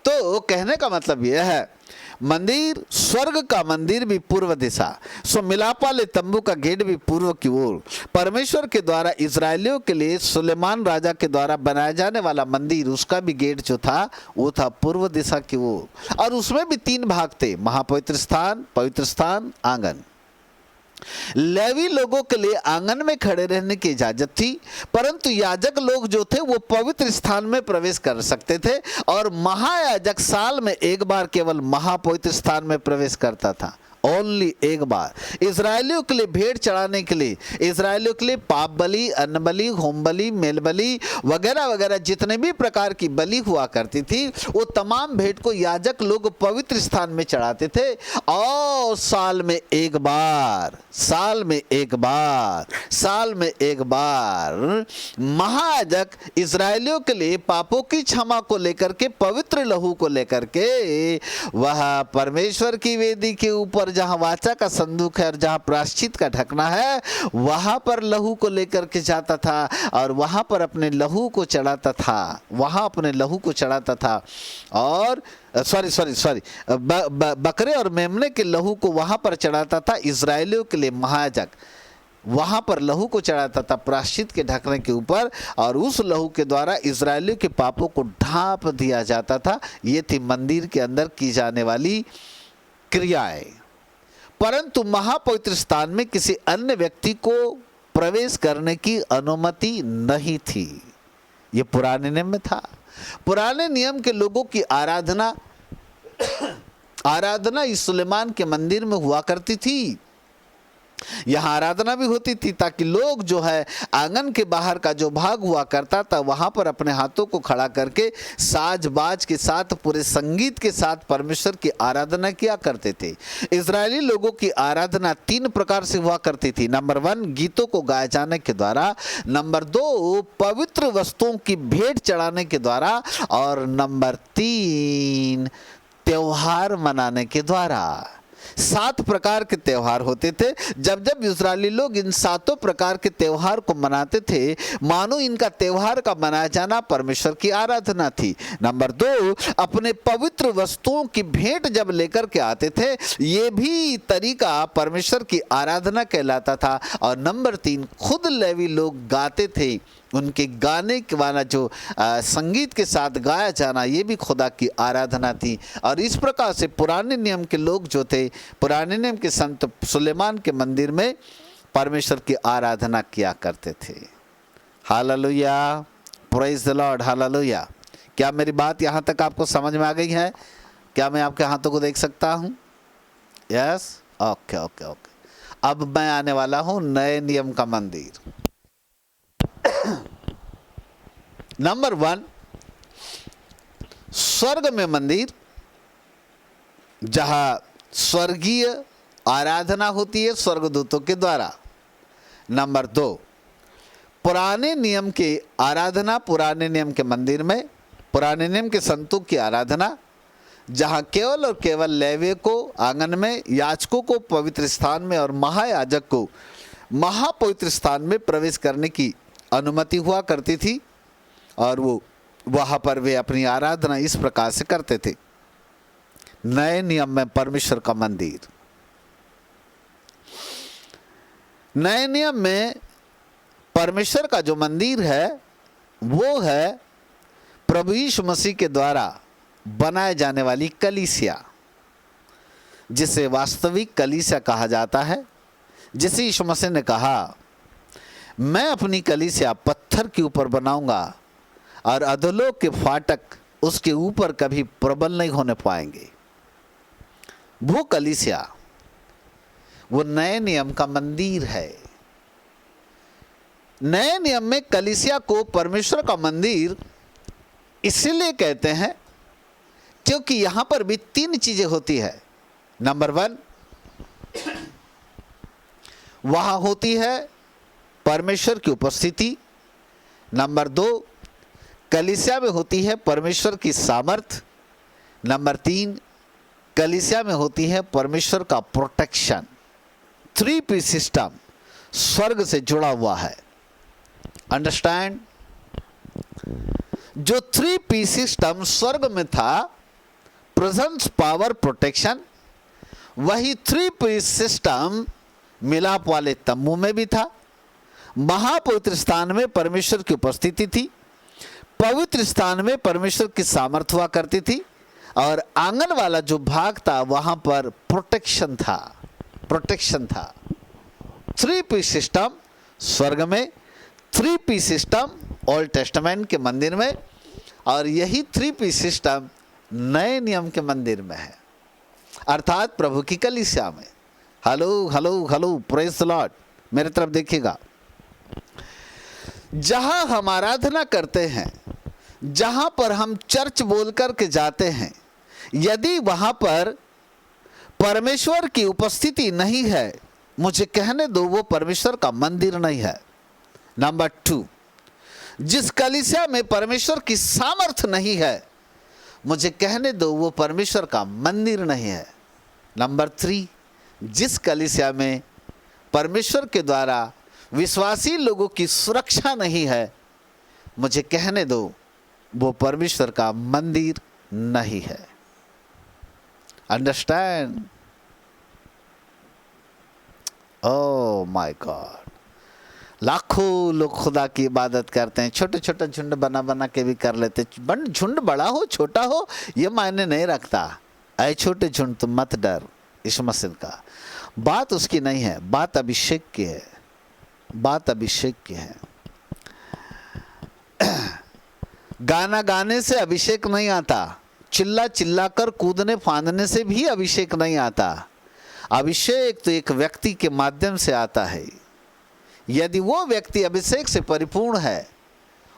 तो कहने का मतलब यह है, मंदिर, स्वर्ग का मंदिर भी पूर्व दिशा, सो मिलाप वाले तंबू का गेट भी पूर्व की ओर। परमेश्वर के द्वारा इजरायलियों के लिए सुलेमान राजा के द्वारा बनाया जाने वाला मंदिर, उसका भी गेट जो था वो था पूर्व दिशा की ओर, और उसमें भी 3 भाग थे, महापवित्र स्थान, पवित्र स्थान, आंगन। लेवी लोगों के लिए आंगन में खड़े रहने की इजाजत थी, परंतु याजक लोग जो थे वो पवित्र स्थान में प्रवेश कर सकते थे, और महायाजक साल में एक बार केवल महापवित्र स्थान में प्रवेश करता था, ओनली एक बार। इजरायलियों के लिए भेंट चढ़ाने के लिए, इजरायलियों के लिए पाप बलि, अन्न बलि, होम बलि, मेल बलि वगैरह वगैरह जितने भी प्रकार की बलि हुआ करती थी, वो तमाम भेंट को याजक लोग पवित्र स्थान में चढ़ाते थे, और साल में एक बार, साल में एक बार, साल में एक बार महायाजक इजरायलियों के लिए पापों की क्षमा को लेकर के, पवित्र लहू को लेकर के, वह परमेश्वर की वेदी के ऊपर जहां वाचा का संदूक है और जहां प्रायश्चित का ढकना है, वहां पर लहू को लेकर के जाता था, और वहां पर अपने लहू को चढ़ाता था, वहां अपने लहू को चढ़ाता था, और बकरे और मेमने के लहू को वहां पर चढ़ाता था। इजरायलियों के लिए महायाजक वहां पर लहू को चढ़ाता था प्रायश्चित के ढकने के ऊपर, और उस लहू के द्वारा इजरायलियों के पापों को ढांप दिया जाता था। ये थी मंदिर के अंदर की जाने वाली क्रियाएं। परंतु महापवित्र स्थान में किसी अन्य व्यक्ति को प्रवेश करने की अनुमति नहीं थी। ये पुराने नियम में था। पुराने नियम के लोगों की आराधना इस सुलेमान के मंदिर में हुआ करती थी। यहाँ आराधना भी होती थी ताकि लोग जो है आंगन के बाहर का जो भाग हुआ करता था वहां पर अपने हाथों को खड़ा करके साज बाज के साथ, पूरे संगीत के साथ परमेश्वर की आराधना किया करते थे। इजरायली लोगों की आराधना 3 प्रकार से हुआ करती थी। नंबर 1 गीतों को गाए जाने के द्वारा, नंबर 2 पवित्र वस्तुओं की भेंट चढ़ाने के द्वारा, और नंबर 3 त्योहार मनाने के द्वारा। 7 प्रकार के त्योहार होते थे। जब जब इजरायली लोग इन 7 प्रकार के त्योहार को मनाते थे, मानो इनका त्योहार का मनाया जाना परमेश्वर की आराधना थी। नंबर 2 अपने पवित्र वस्तुओं की भेंट जब लेकर के आते थे, ये भी तरीका परमेश्वर की आराधना कहलाता था। और नंबर 3 खुद लेवी लोग गाते थे, उनके गाने वाला जो संगीत के साथ गाया जाना, ये भी खुदा की आराधना थी। और इस प्रकार से पुराने नियम के लोग जो थे, पुराने नियम के संत सुलेमान के मंदिर में परमेश्वर की आराधना किया करते थे। Hallelujah, praise the Lord, hallelujah. क्या मेरी बात यहाँ तक आपको समझ में आ गई है? क्या मैं आपके हाथों को देख सकता हूँ? Yes, okay okay okay. अब मैं आने वाला हूँ नए नियम का मंदिर। नंबर 1 स्वर्ग में मंदिर, जहां स्वर्गीय आराधना होती है स्वर्गदूतों के द्वारा। नंबर 2 पुराने नियम की आराधना, पुराने नियम के मंदिर में पुराने नियम के संतों की आराधना, जहां केवल और केवल लेवी को आंगन में, याजकों को पवित्र स्थान में और महायाजक को महापवित्र स्थान में प्रवेश करने की अनुमति हुआ करती थी। और वो वहां पर वे अपनी आराधना इस प्रकार से करते थे। नए नियम में परमेश्वर का मंदिर, नए नियम में परमेश्वर का जो मंदिर है वो है प्रभु यीशु मसीह के द्वारा बनाए जाने वाली कलीसिया, जिसे वास्तविक कलीसिया कहा जाता है। जिसे यीशु मसीह ने कहा, मैं अपनी कलीसिया पत्थर के ऊपर बनाऊंगा और अधोलोक के फाटक उसके ऊपर कभी प्रबल नहीं होने पाएंगे। वो कलीसिया, वो नए नियम का मंदिर है। नए नियम में कलीसिया को परमेश्वर का मंदिर इसलिए कहते हैं क्योंकि यहां पर भी तीन चीजें होती है। नंबर 1, वहां होती है परमेश्वर की उपस्थिति। नंबर 2, कलीसिया में होती है परमेश्वर की सामर्थ। नंबर 3, कलीसिया में होती है परमेश्वर का प्रोटेक्शन। 3P सिस्टम स्वर्ग से जुड़ा हुआ है। अंडरस्टैंड? जो 3P सिस्टम स्वर्ग में था, प्रेजेंस, पावर, प्रोटेक्शन, वही 3P सिस्टम मिलाप वाले तम्बू में भी था। महापवित्र स्थान में परमेश्वर की उपस्थिति थी, पवित्र स्थान में परमेश्वर की सामर्थ्य हुआ करती थी, और आंगन वाला जो भाग था वहां पर प्रोटेक्शन था। 3P सिस्टम स्वर्ग में, 3P सिस्टम ओल्ड टेस्टामेंट के मंदिर में, और यही 3P सिस्टम नए नियम के मंदिर में है, अर्थात प्रभु की कलीसिया में। Hello hello hello, praise the Lord. मेरे तरफ देखिएगा, जहां हम आराधना करते हैं, जहां पर हम चर्च बोल कर के जाते हैं, यदि वहां पर परमेश्वर की उपस्थिति नहीं है, मुझे कहने दो वो परमेश्वर का मंदिर नहीं है। नंबर 2, जिस कलीसिया में परमेश्वर की सामर्थ्य नहीं है, मुझे कहने दो वो परमेश्वर का मंदिर नहीं है। नंबर 3, जिस कलीसिया में परमेश्वर के द्वारा विश्वासी लोगों की सुरक्षा नहीं है, मुझे कहने दो वो परमेश्वर का मंदिर नहीं है। अंडरस्टैंड? ओह माय गॉड, लाखों लोग खुदा की इबादत करते हैं, छोटे छोटे झुंड बना बना के भी कर लेते। झुंड बड़ा हो छोटा हो ये मायने नहीं रखता। ऐ छोटे झुंड तुम मत डर, यीशु मसीह का बात उसकी नहीं है, बात अभिषेक की है, बात अभिषेक की है। गाना गाने से अभिषेक नहीं आता, चिल्ला चिल्ला कर कूदने फांदने से भी अभिषेक नहीं आता। अभिषेक तो एक व्यक्ति के माध्यम से आता है। यदि वो व्यक्ति अभिषेक से परिपूर्ण है,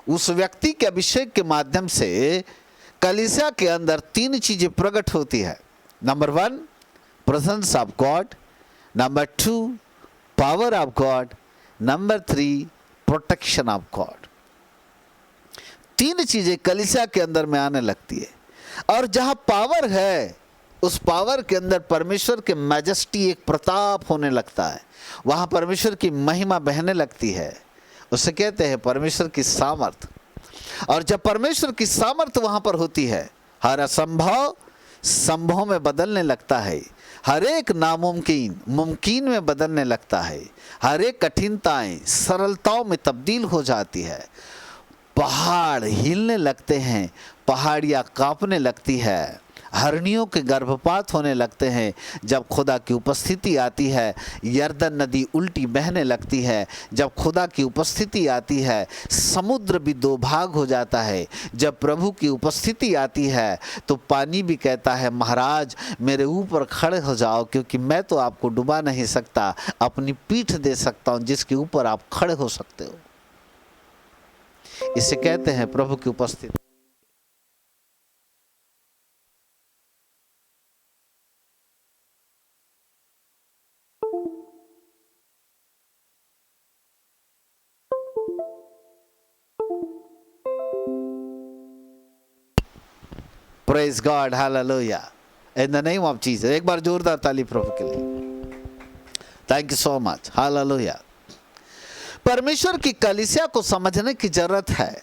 उस व्यक्ति के अभिषेक के माध्यम से कलीसिया के अंदर 3 चीजें प्रकट होती है। Number 1, presence of God. Number 2, power of God. Number 3, protection of God. 3 चीजें कलीसिया के अंदर में आने लगती है, और जहां पावर है, उस पावर के अंदर परमेश्वर के मैजेस्टी, एक प्रताप होने लगता है, वहां परमेश्वर की महिमा बहने लगती है। उसे कहते हैं परमेश्वर की सामर्थ। और जब परमेश्वर की सामर्थ वहां पर होती है, हर असंभव संभव में बदलने लगता है, हर एक नामुमकिन मुमकिन में बदलने लगता है, हर एक कठिनताएं सरलताओं में तब्दील हो जाती है। पहाड़ हिलने लगते हैं, पहाड़ियाँ कांपने लगती है, हरनियों के गर्भपात होने लगते हैं। जब खुदा की उपस्थिति आती है, यरदन नदी उल्टी बहने लगती है। जब खुदा की उपस्थिति आती है, समुद्र भी 2 भाग हो जाता है। जब प्रभु की उपस्थिति आती है, तो पानी भी कहता है, महाराज मेरे ऊपर खड़े हो जाओ, क्योंकि मैं तो आपको डुबा नहीं सकता, अपनी पीठ दे सकता हूँ जिसके ऊपर आप खड़े हो सकते हो। इसे कहते हैं प्रभु की उपस्थिति। Praise God, hallelujah, in the name of Jesus. एक बार जोरदार ताली प्रभु के लिए। Thank you so much, hallelujah. परमेश्वर की कलीसिया को समझने की जरूरत है।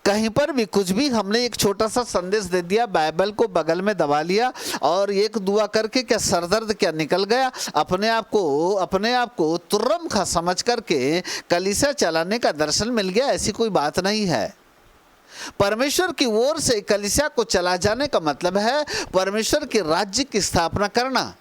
कहीं पर भी कुछ भी हमने एक छोटा सा संदेश दे दिया, बाइबल को बगल में दबा लिया और एक दुआ करके क्या सरदर्द क्या निकल गया, अपने आप को तुर्रम खा समझ करके कलीसिया चलाने का दर्शन मिल गया, ऐसी कोई बात नहीं है। परमेश्वर की ओर से कलीसिया को चला जाने का मतलब है परमेश्वर के राज्य की स्थापना करना।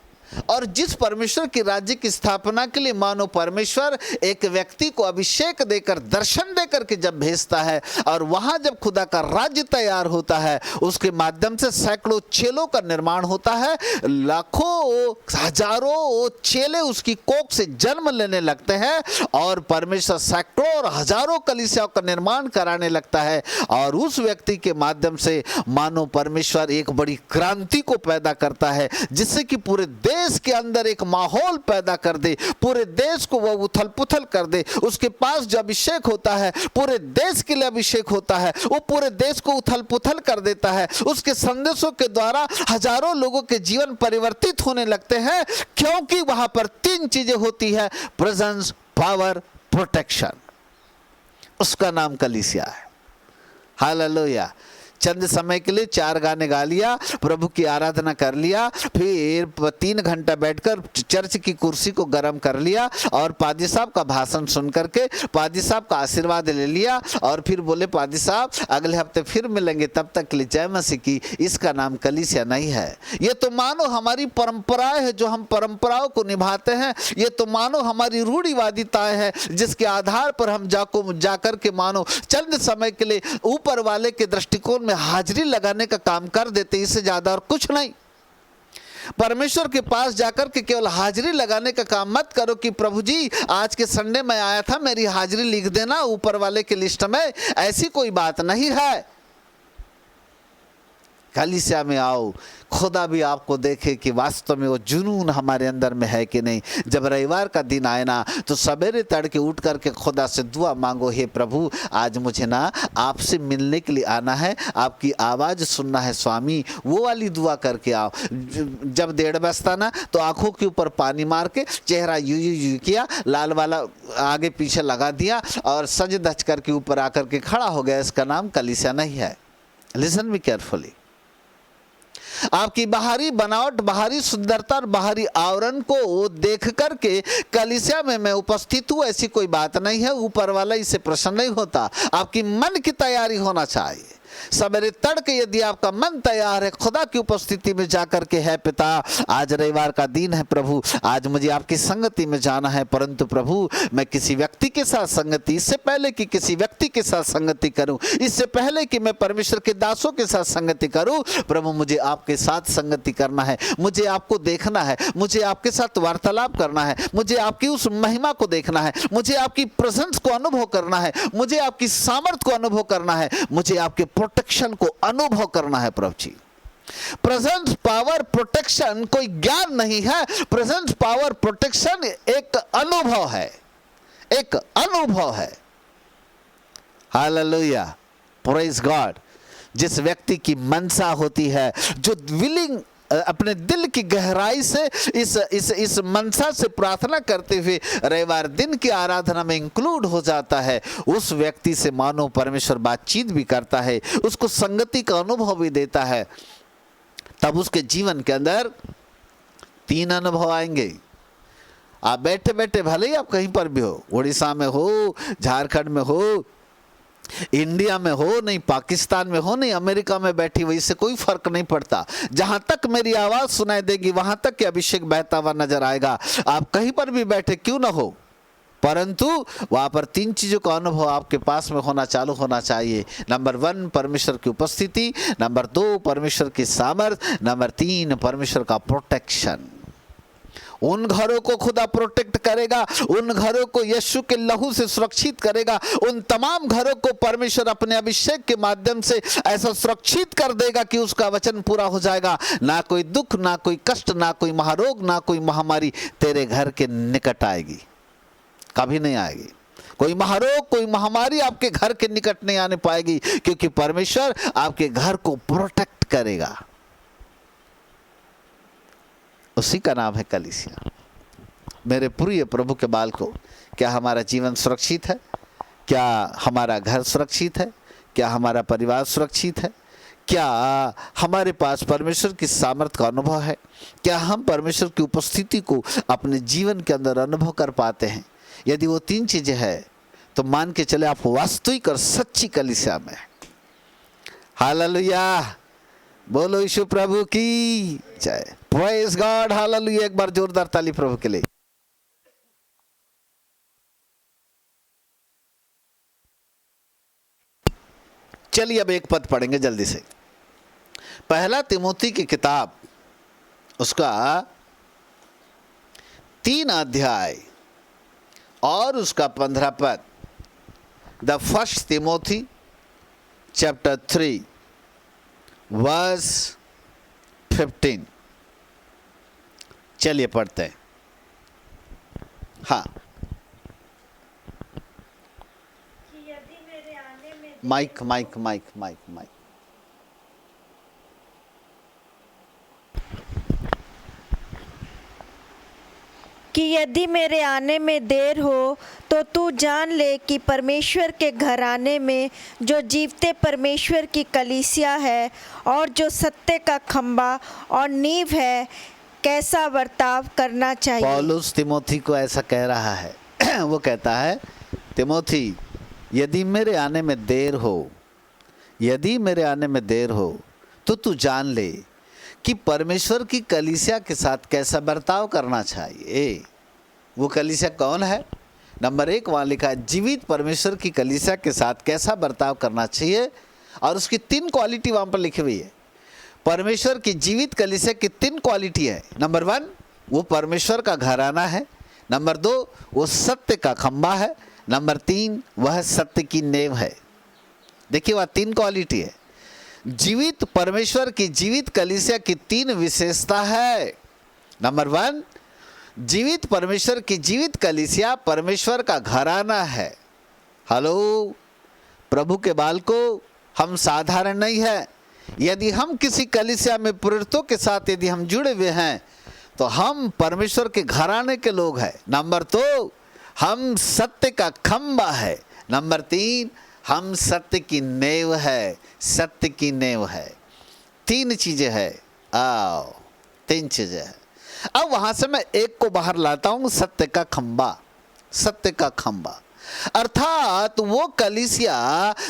और जिस परमेश्वर के राज्य की स्थापना के लिए मानो परमेश्वर एक व्यक्ति को अभिषेक देकर, दर्शन देकर के जब भेजता है, और वहां जब खुदा का राज्य तैयार होता है, उसके माध्यम से सैकड़ों चेलों का निर्माण होता है, लाखों हजारों चेले उसकी कोख से जन्म लेने लगते हैं, और परमेश्वर सैकड़ों और हजारों कलीसियाओं का निर्माण कराने लगता है, और उस व्यक्ति के माध्यम से मानो परमेश्वर एक बड़ी क्रांति को पैदा करता है, जिससे कि पूरे देश के अंदर एक माहौल पैदा कर दे, पूरे देश को वह उथल पुथल कर दे। उसके पास जो अभिषेक होता है, पूरे देश के लिए अभिषेक होता है, वो पूरे देश को उथल पुथल कर देता है। उसके संदेशों के द्वारा हजारों लोगों के जीवन परिवर्तित होने लगते हैं, क्योंकि वहां पर 3 चीजें होती है: प्रेजेंस, पावर, प्रोटेक्शन। उसका नाम कलीसिया है। हालेलुया। चंद समय के लिए 4 गाने गा लिया, प्रभु की आराधना कर लिया, फिर 3 घंटा बैठकर चर्च की कुर्सी को गर्म कर लिया, और पादी साहब का भाषण सुन करके पादी साहब का आशीर्वाद ले लिया, और फिर बोले पादी साहब अगले हफ्ते फिर मिलेंगे, तब तक के लिए जय मसीह की। इसका नाम कलीसिया नहीं है। ये तो मानो हमारी परंपराएं है, जो हम परंपराओं को निभाते हैं। ये तो मानो हमारी रूढ़िवादिताएं हैं, जिसके आधार पर हम जाकर के मानो चंद समय के लिए ऊपर वाले के दृष्टिकोण में हाजिरी लगाने का काम कर देते, इससे ज्यादा और कुछ नहीं। परमेश्वर के पास जाकर के केवल हाजिरी लगाने का काम मत करो कि प्रभु जी आज के संडे में आया था, मेरी हाजिरी लिख देना ऊपर वाले के लिस्ट में। ऐसी कोई बात नहीं है। कलीसिया में आओ, खुदा भी आपको देखे कि वास्तव में वो जुनून हमारे अंदर में है कि नहीं। जब रविवार का दिन आए ना, तो सवेरे तड़के उठ करके खुदा से दुआ मांगो, हे प्रभु आज मुझे ना आपसे मिलने के लिए आना है, आपकी आवाज़ सुनना है स्वामी। वो वाली दुआ करके आओ। जब 1:30 बजता ना, तो आंखों के ऊपर पानी मार के चेहरा यू किया, लाल वाला आगे पीछे लगा दिया, और सज धज करके ऊपर आकर के खड़ा हो गया। इसका नाम कलीसिया नहीं है। Listen me carefully. आपकी बाहरी बनावट, बाहरी सुंदरता और बाहरी आवरण को देख करके कलीसिया में मैं उपस्थित हूँ ऐसी कोई बात नहीं है। ऊपर वाला इससे प्रसन्न नहीं होता। आपकी मन की तैयारी होना चाहिए। सवेरे तड़के यदि आपका मन तैयार है, खुदा की उपस्थिति में जाकर के, है पिता आज रविवार का दिन है प्रभु, आज मुझे आपकी संगति में जाना है, परंतु प्रभु मैं किसी व्यक्ति के साथ संगति, इससे पहले कि किसी व्यक्ति के साथ संगति करूं, इससे पहले कि मैं परमेश्वर के दासों के साथ संगति करूं, प्रभु मुझे आपके साथ संगति करना है, मुझे आपको देखना है, मुझे आपके साथ वार्तालाप करना है, मुझे आपकी उस महिमा को देखना है, मुझे आपकी प्रेजेंस को अनुभव करना है, मुझे आपकी सामर्थ्य को अनुभव करना है, मुझे आपके प्रोटेक्शन को अनुभव करना है। प्रभु जी, प्रेजेंस, पावर, प्रोटेक्शन कोई ज्ञान नहीं है। प्रेजेंस, पावर, प्रोटेक्शन एक अनुभव है, एक अनुभव है। Hallelujah, praise God. जिस व्यक्ति की मनसा होती है, जो विलिंग अपने दिल की गहराई से इस मनसा से प्रार्थना करते हुए रविवार दिन की आराधना में इंक्लूड हो जाता है, उस व्यक्ति से मानो परमेश्वर बातचीत भी करता है, उसको संगति का अनुभव भी देता है। तब उसके जीवन के अंदर 3 अनुभव आएंगे। आप बैठे बैठे भले ही आप कहीं पर भी हो, उड़ीसा में हो, झारखंड में हो, इंडिया में हो, नहीं पाकिस्तान में हो, नहीं अमेरिका में बैठी हुई, इससे कोई फर्क नहीं पड़ता। जहां तक मेरी आवाज सुनाई देगी वहां तक के अभिषेक बहता हुआ नजर आएगा। आप कहीं पर भी बैठे क्यों ना हो, परंतु वहां पर 3 चीजों का अनुभव आपके पास में होना चालू होना चाहिए। नंबर 1 परमेश्वर की उपस्थिति, नंबर 2 परमेश्वर की सामर्थ्य, नंबर 3 परमेश्वर का प्रोटेक्शन। उन घरों को खुदा प्रोटेक्ट करेगा, उन घरों को यीशु के लहू से सुरक्षित करेगा, उन तमाम घरों को परमेश्वर अपने अभिषेक के माध्यम से ऐसा सुरक्षित कर देगा कि उसका वचन पूरा हो जाएगा। ना कोई दुख, ना कोई कष्ट, ना कोई महारोग, ना कोई महामारी तेरे घर के निकट आएगी, कभी नहीं आएगी। कोई महारोग, कोई महामारी आपके घर के निकट नहीं आने पाएगी, क्योंकि परमेश्वर आपके घर को प्रोटेक्ट करेगा। उसी का नाम है कलीसिया। मेरे प्रिय प्रभु के बालकों, क्या हमारा जीवन सुरक्षित है? क्या हमारा घर सुरक्षित है? क्या हमारा परिवार सुरक्षित है? क्या हमारे पास परमेश्वर की सामर्थ्य का अनुभव है? क्या हम परमेश्वर की उपस्थिति को अपने जीवन के अंदर अनुभव कर पाते हैं? यदि वो 3 चीजें हैं तो मान के चले आप वास्तविक और सच्ची कलीसिया में। हालेलुया, बोलो यीशु प्रभु की जय। Praise God, hallelujah. एक बार जोरदार ताली प्रभु के लिए। चलिए अब एक पद पढ़ेंगे जल्दी से। पहला तिमोथी की किताब, उसका 3 अध्याय और उसका 15 पद। The first Timothy chapter 3 verse 15। चलिए पढ़ते हैं। हाँ, mic mic mic mic mic. कि यदि मेरे आने में देर हो तो तू जान ले कि परमेश्वर के घराने में जो जीवते परमेश्वर की कलीसिया है और जो सत्य का खंबा और नींव है, कैसा बर्ताव करना चाहिए। पौलुस तिमोथी को ऐसा कह रहा है। वो कहता है, तिमोथी यदि मेरे आने में देर हो, यदि मेरे आने में देर हो तो तू जान ले कि परमेश्वर की कलीसिया के साथ कैसा बर्ताव करना चाहिए। वो कलीसिया कौन है? नंबर 1 वहाँ लिखा है, जीवित परमेश्वर की कलीसिया के साथ कैसा बर्ताव करना चाहिए। और उसकी 3 क्वालिटी वहाँ पर लिखी हुई है। परमेश्वर की जीवित कलीसिया की 3 क्वालिटी है। नंबर 1 वो परमेश्वर का घराना है। नंबर 2 वो सत्य का खंबा है। नंबर 3 वह सत्य की नींव है। देखिए वह 3 क्वालिटी है। जीवित परमेश्वर की जीवित कलीसिया की 3 विशेषता है। नंबर 1, जीवित परमेश्वर की जीवित कलीसिया परमेश्वर का घराना है। हेलो प्रभु के बालको, हम साधारण नहीं है। यदि हम किसी कलीसिया में प्रेरितों के साथ यदि हम जुड़े हुए हैं तो हम परमेश्वर के घराने के लोग हैं। नंबर 2, हम सत्य का खंबा है। नंबर 3, हम सत्य की नींव है। सत्य की नींव है। 3 चीजें है। आओ 3 चीजें है। अब वहां से मैं एक को बाहर लाता हूं, सत्य का खंबा। सत्य का खंबा अर्थात वो कलीसिया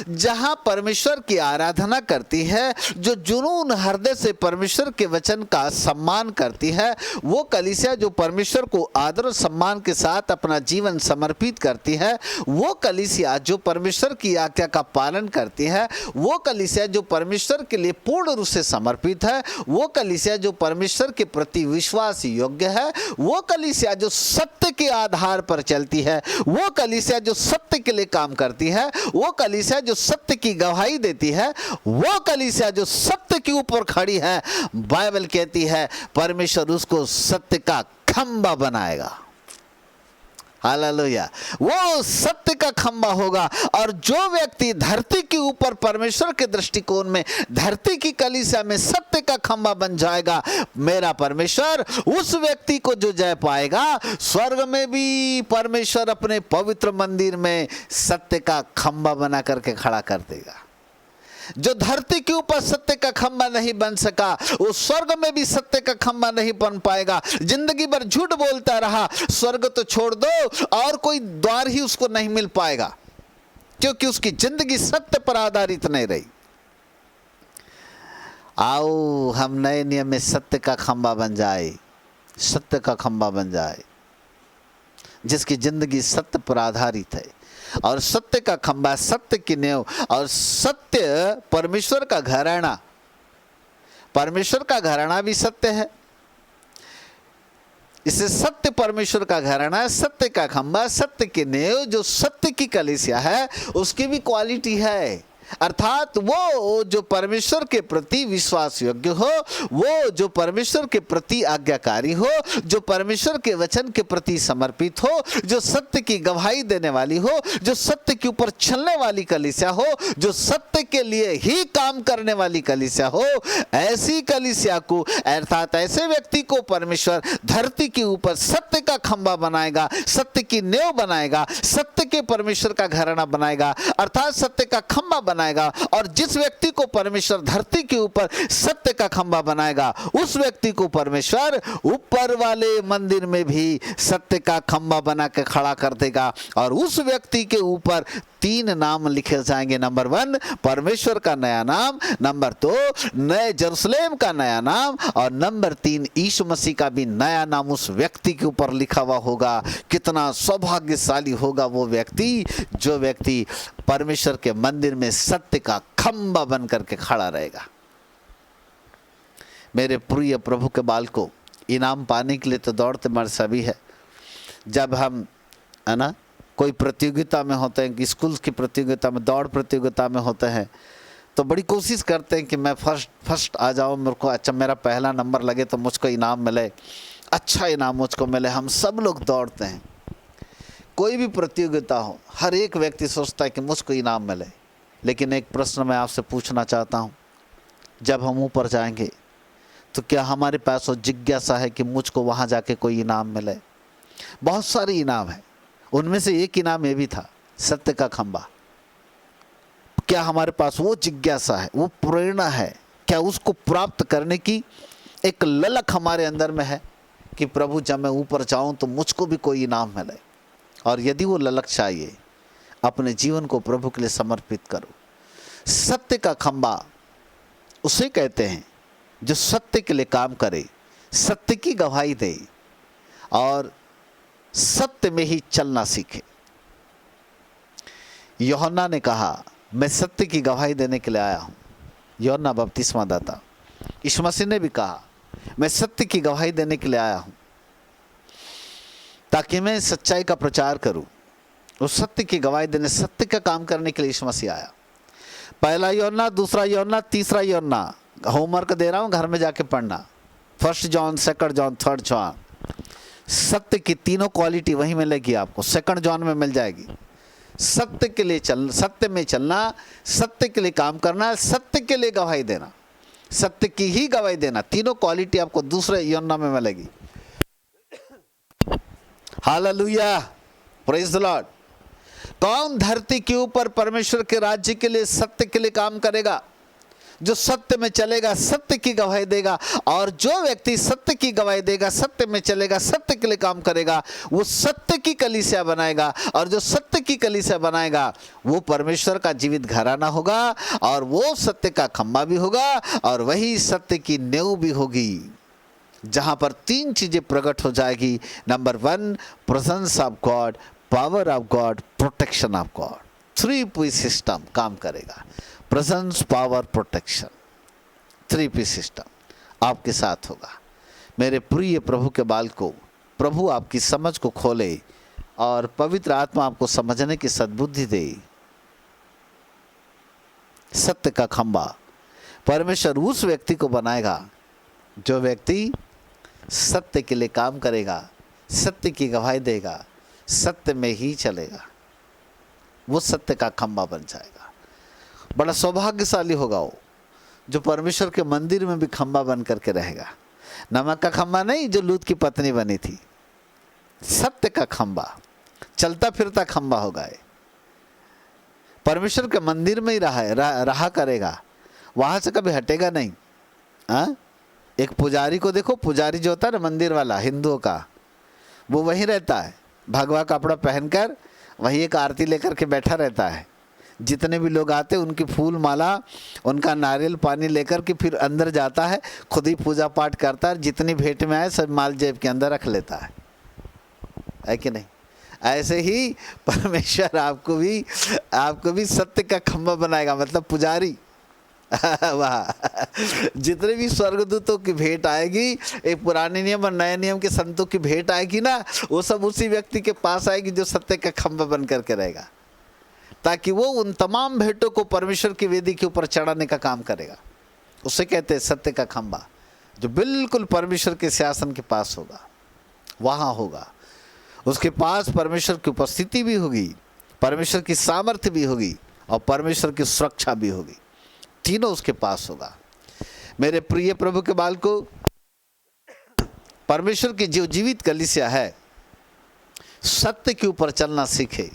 जहां परमेश्वर की आराधना करती है, जो जुनून हृदय से परमेश्वर के वचन का सम्मान करती है, वो कलीसिया जो परमेश्वर को आदर और सम्मान के साथ अपना जीवन समर्पित करती है, वो कलीसिया जो परमेश्वर की आज्ञा का पालन करती है, वो कलीसिया जो परमेश्वर के लिए पूर्ण रूप से समर्पित है, वो कलीसिया जो परमेश्वर के प्रति विश्वास योग्य है, वो कलीसिया जो सत्य के आधार पर चलती है, वो कलीसिया जो सत्य के लिए काम करती है, वो कलीसिया जो सत्य की गवाही देती है, वो कलीसिया जो सत्य के ऊपर खड़ी है, बाइबल कहती है परमेश्वर उसको सत्य का खंबा बनाएगा। हालेलुया। वो सत्य का खंबा होगा। और जो व्यक्ति धरती के ऊपर परमेश्वर के दृष्टिकोण में धरती की कलीसिया में सत्य का खंबा बन जाएगा, मेरा परमेश्वर उस व्यक्ति को जो जय पाएगा, स्वर्ग में भी परमेश्वर अपने पवित्र मंदिर में सत्य का खंबा बना करके खड़ा कर देगा। जो धरती के ऊपर सत्य का खंबा नहीं बन सका, वो स्वर्ग में भी सत्य का खंबा नहीं बन पाएगा। जिंदगी भर झूठ बोलता रहा, स्वर्ग तो छोड़ दो और कोई द्वार ही उसको नहीं मिल पाएगा, क्योंकि उसकी जिंदगी सत्य पर आधारित नहीं रही। आओ हम नए नियम में सत्य का खंबा बन जाए। सत्य का खंबा बन जाए जिसकी जिंदगी सत्य पर आधारित है। और सत्य का खंबा, सत्य की नींव, और सत्य परमेश्वर का घराना। परमेश्वर का घराना भी सत्य है। इसे सत्य परमेश्वर का घराना है, सत्य का खंबा, सत्य की नींव। जो सत्य की कलीसिया है उसकी भी क्वालिटी है, अर्थात वो जो परमेश्वर के प्रति विश्वास योग्य हो, वो जो परमेश्वर के प्रति आज्ञाकारी हो, जो परमेश्वर के वचन के प्रति समर्पित हो, जो सत्य की गवाही देने वाली हो, जो सत्य के ऊपर चलने वाली कलीसिया हो, जो सत्य के लिए ही काम करने वाली कलीसिया हो। ऐसी कलीसिया को, अर्थात ऐसे व्यक्ति को परमेश्वर धरती के ऊपर सत्य का खंबा बनाएगा, सत्य की नींव बनाएगा, सत्य के परमेश्वर का घराना बनाएगा, अर्थात सत्य का खंबा बनाएगा, और जिस व्यक्ति को परमेश्वर धरती के ऊपर सत्य का खंभा बनाएगा, उस व्यक्ति को परमेश्वर ऊपर वाले मंदिर में भी सत्य का खंभा बना के खड़ा कर देगा। और उस व्यक्ति के ऊपर 3 नाम लिखे जाएंगे। नंबर 1 परमेश्वर का नया नाम, नंबर 2 नए यरूशलेम का नया नाम, और नंबर 3 यीशु मसीह का भी नया नाम उस व्यक्ति के ऊपर लिखा हुआ होगा। कितना सौभाग्यशाली होगा वो व्यक्ति, जो व्यक्ति परमेश्वर के मंदिर में सत्य का खंभा बन करके खड़ा रहेगा। मेरे प्रिय प्रभु के बालकों, इनाम पाने के लिए तो दौड़ते मर सभी है। जब हम है ना कोई प्रतियोगिता में होते हैं, कि स्कूल की प्रतियोगिता में, दौड़ प्रतियोगिता में होते हैं, तो बड़ी कोशिश करते हैं कि मैं फर्स्ट आ जाऊँ, मेरे को अच्छा मेरा पहला नंबर लगे तो मुझको इनाम मिले, अच्छा इनाम मुझको मिले। हम सब लोग दौड़ते हैं, कोई भी प्रतियोगिता हो, हर एक व्यक्ति सोचता है कि मुझको इनाम मिले। लेकिन एक प्रश्न मैं आपसे पूछना चाहता हूँ, जब हम ऊपर जाएंगे तो क्या हमारे पास वो जिज्ञासा है कि मुझको वहाँ जाके कोई इनाम मिले? बहुत सारे इनाम हैं, उनमें से एक इनाम ये भी था, सत्य का खंभा। क्या हमारे पास वो जिज्ञासा है, वो प्रेरणा है, क्या उसको प्राप्त करने की एक ललक हमारे अंदर में है कि प्रभु जब मैं ऊपर जाऊं तो मुझको भी कोई इनाम मिले? और यदि वो ललक चाहिए, अपने जीवन को प्रभु के लिए समर्पित करो। सत्य का खंभा उसे कहते हैं जो सत्य के लिए काम करे, सत्य की गवाही दे और सत्य में ही चलना सीखे। यूहन्ना ने कहा, मैं सत्य की गवाही देने के लिए आया हूँ। यूहन्ना बपतिस्मा दाता। यीशु मसीह ने भी कहा, मैं सत्य की गवाही देने के लिए आया हूँ, ताकि मैं सच्चाई का प्रचार करूँ। उस सत्य की गवाही देने, सत्य का काम करने के लिए यीशु मसीह आया। पहला यूहन्ना, दूसरा यूहन्ना, तीसरा यूहन्ना, होमवर्क दे रहा हूँ, घर में जाके पढ़ना। 1 जॉन, 2 जॉन, 3 जॉन। सत्य की तीनों क्वालिटी वहीं मिलेगी आपको, 2 जॉन में मिल जाएगी। सत्य के लिए चलना, सत्य में चलना, सत्य के लिए काम करना, सत्य के लिए गवाही देना, सत्य की ही गवाही देना, तीनों क्वालिटी आपको दूसरे यूहन्ना में मिलेगी। Hallelujah, praise the Lord. कौन धरती के ऊपर परमेश्वर के राज्य के लिए, सत्य के लिए काम करेगा? जो सत्य में चलेगा, सत्य की गवाही देगा। और जो व्यक्ति सत्य की गवाही देगा, सत्य में चलेगा, सत्य के लिए काम करेगा, वो सत्य की कलीसिया बनाएगा। और जो सत्य की कलीसिया बनाएगा, वो परमेश्वर का जीवित घराना होगा, और वो सत्य का खंभा भी होगा, और वही सत्य की नींव भी होगी, जहां पर 3 चीजें प्रकट हो जाएगी। Number 1 presence of God, power of God, protection of God. 3P system काम करेगा। Presence, power, protection, 3P system आपके साथ होगा। मेरे प्रिय प्रभु के बालकों, प्रभु आपकी समझ को खोले और पवित्र आत्मा आपको समझने की सद्बुद्धि दे। सत्य का खंभा परमेश्वर उस व्यक्ति को बनाएगा जो व्यक्ति सत्य के लिए काम करेगा, सत्य की गवाही देगा, सत्य में ही चलेगा। वो सत्य का खंभा बन जाएगा। बड़ा सौभाग्यशाली होगा वो जो परमेश्वर के मंदिर में भी खंभा बन करके रहेगा। नमक का खंभा नहीं जो लूत की पत्नी बनी थी, सत्य का खंभा, चलता फिरता खंभा होगा ये। परमेश्वर के मंदिर में ही रहा करेगा, वहां से कभी हटेगा नहीं। एक पुजारी को देखो, पुजारी जो होता है ना मंदिर वाला हिंदुओं का, वो वहीं रहता है, भगवा कपड़ा पहनकर वहीं एक आरती लेकर के बैठा रहता है। जितने भी लोग आते उनकी फूल माला, उनका नारियल पानी लेकर के फिर अंदर जाता है, खुद ही पूजा पाठ करता है, जितनी भेंट में आए सब माल जेब के अंदर रख लेता है कि नहीं? ऐसे ही परमेश्वर आपको भी सत्य का खंभा बनाएगा, मतलब पुजारी। वाह, जितने भी स्वर्गदूतों की भेंट आएगी, एक पुराने नियम और नए नियम के संतों की भेंट आएगी ना, वो सब उसी व्यक्ति के पास आएगी जो सत्य का खंभा बन करके रहेगा, ताकि वो उन तमाम भेंटों को परमेश्वर की वेदी के ऊपर चढ़ाने का काम करेगा। उसे कहते हैं सत्य का खंभा, जो बिल्कुल परमेश्वर के सिंहासन के पास होगा, वहाँ होगा। उसके पास परमेश्वर की उपस्थिति भी होगी, परमेश्वर की सामर्थ्य भी होगी और परमेश्वर की सुरक्षा भी होगी। तीनों उसके पास होगा। मेरे प्रिय प्रभु के बालकों, परमेश्वर की जो जीवित कलीसिया है, सत्य के ऊपर चलना सीखे,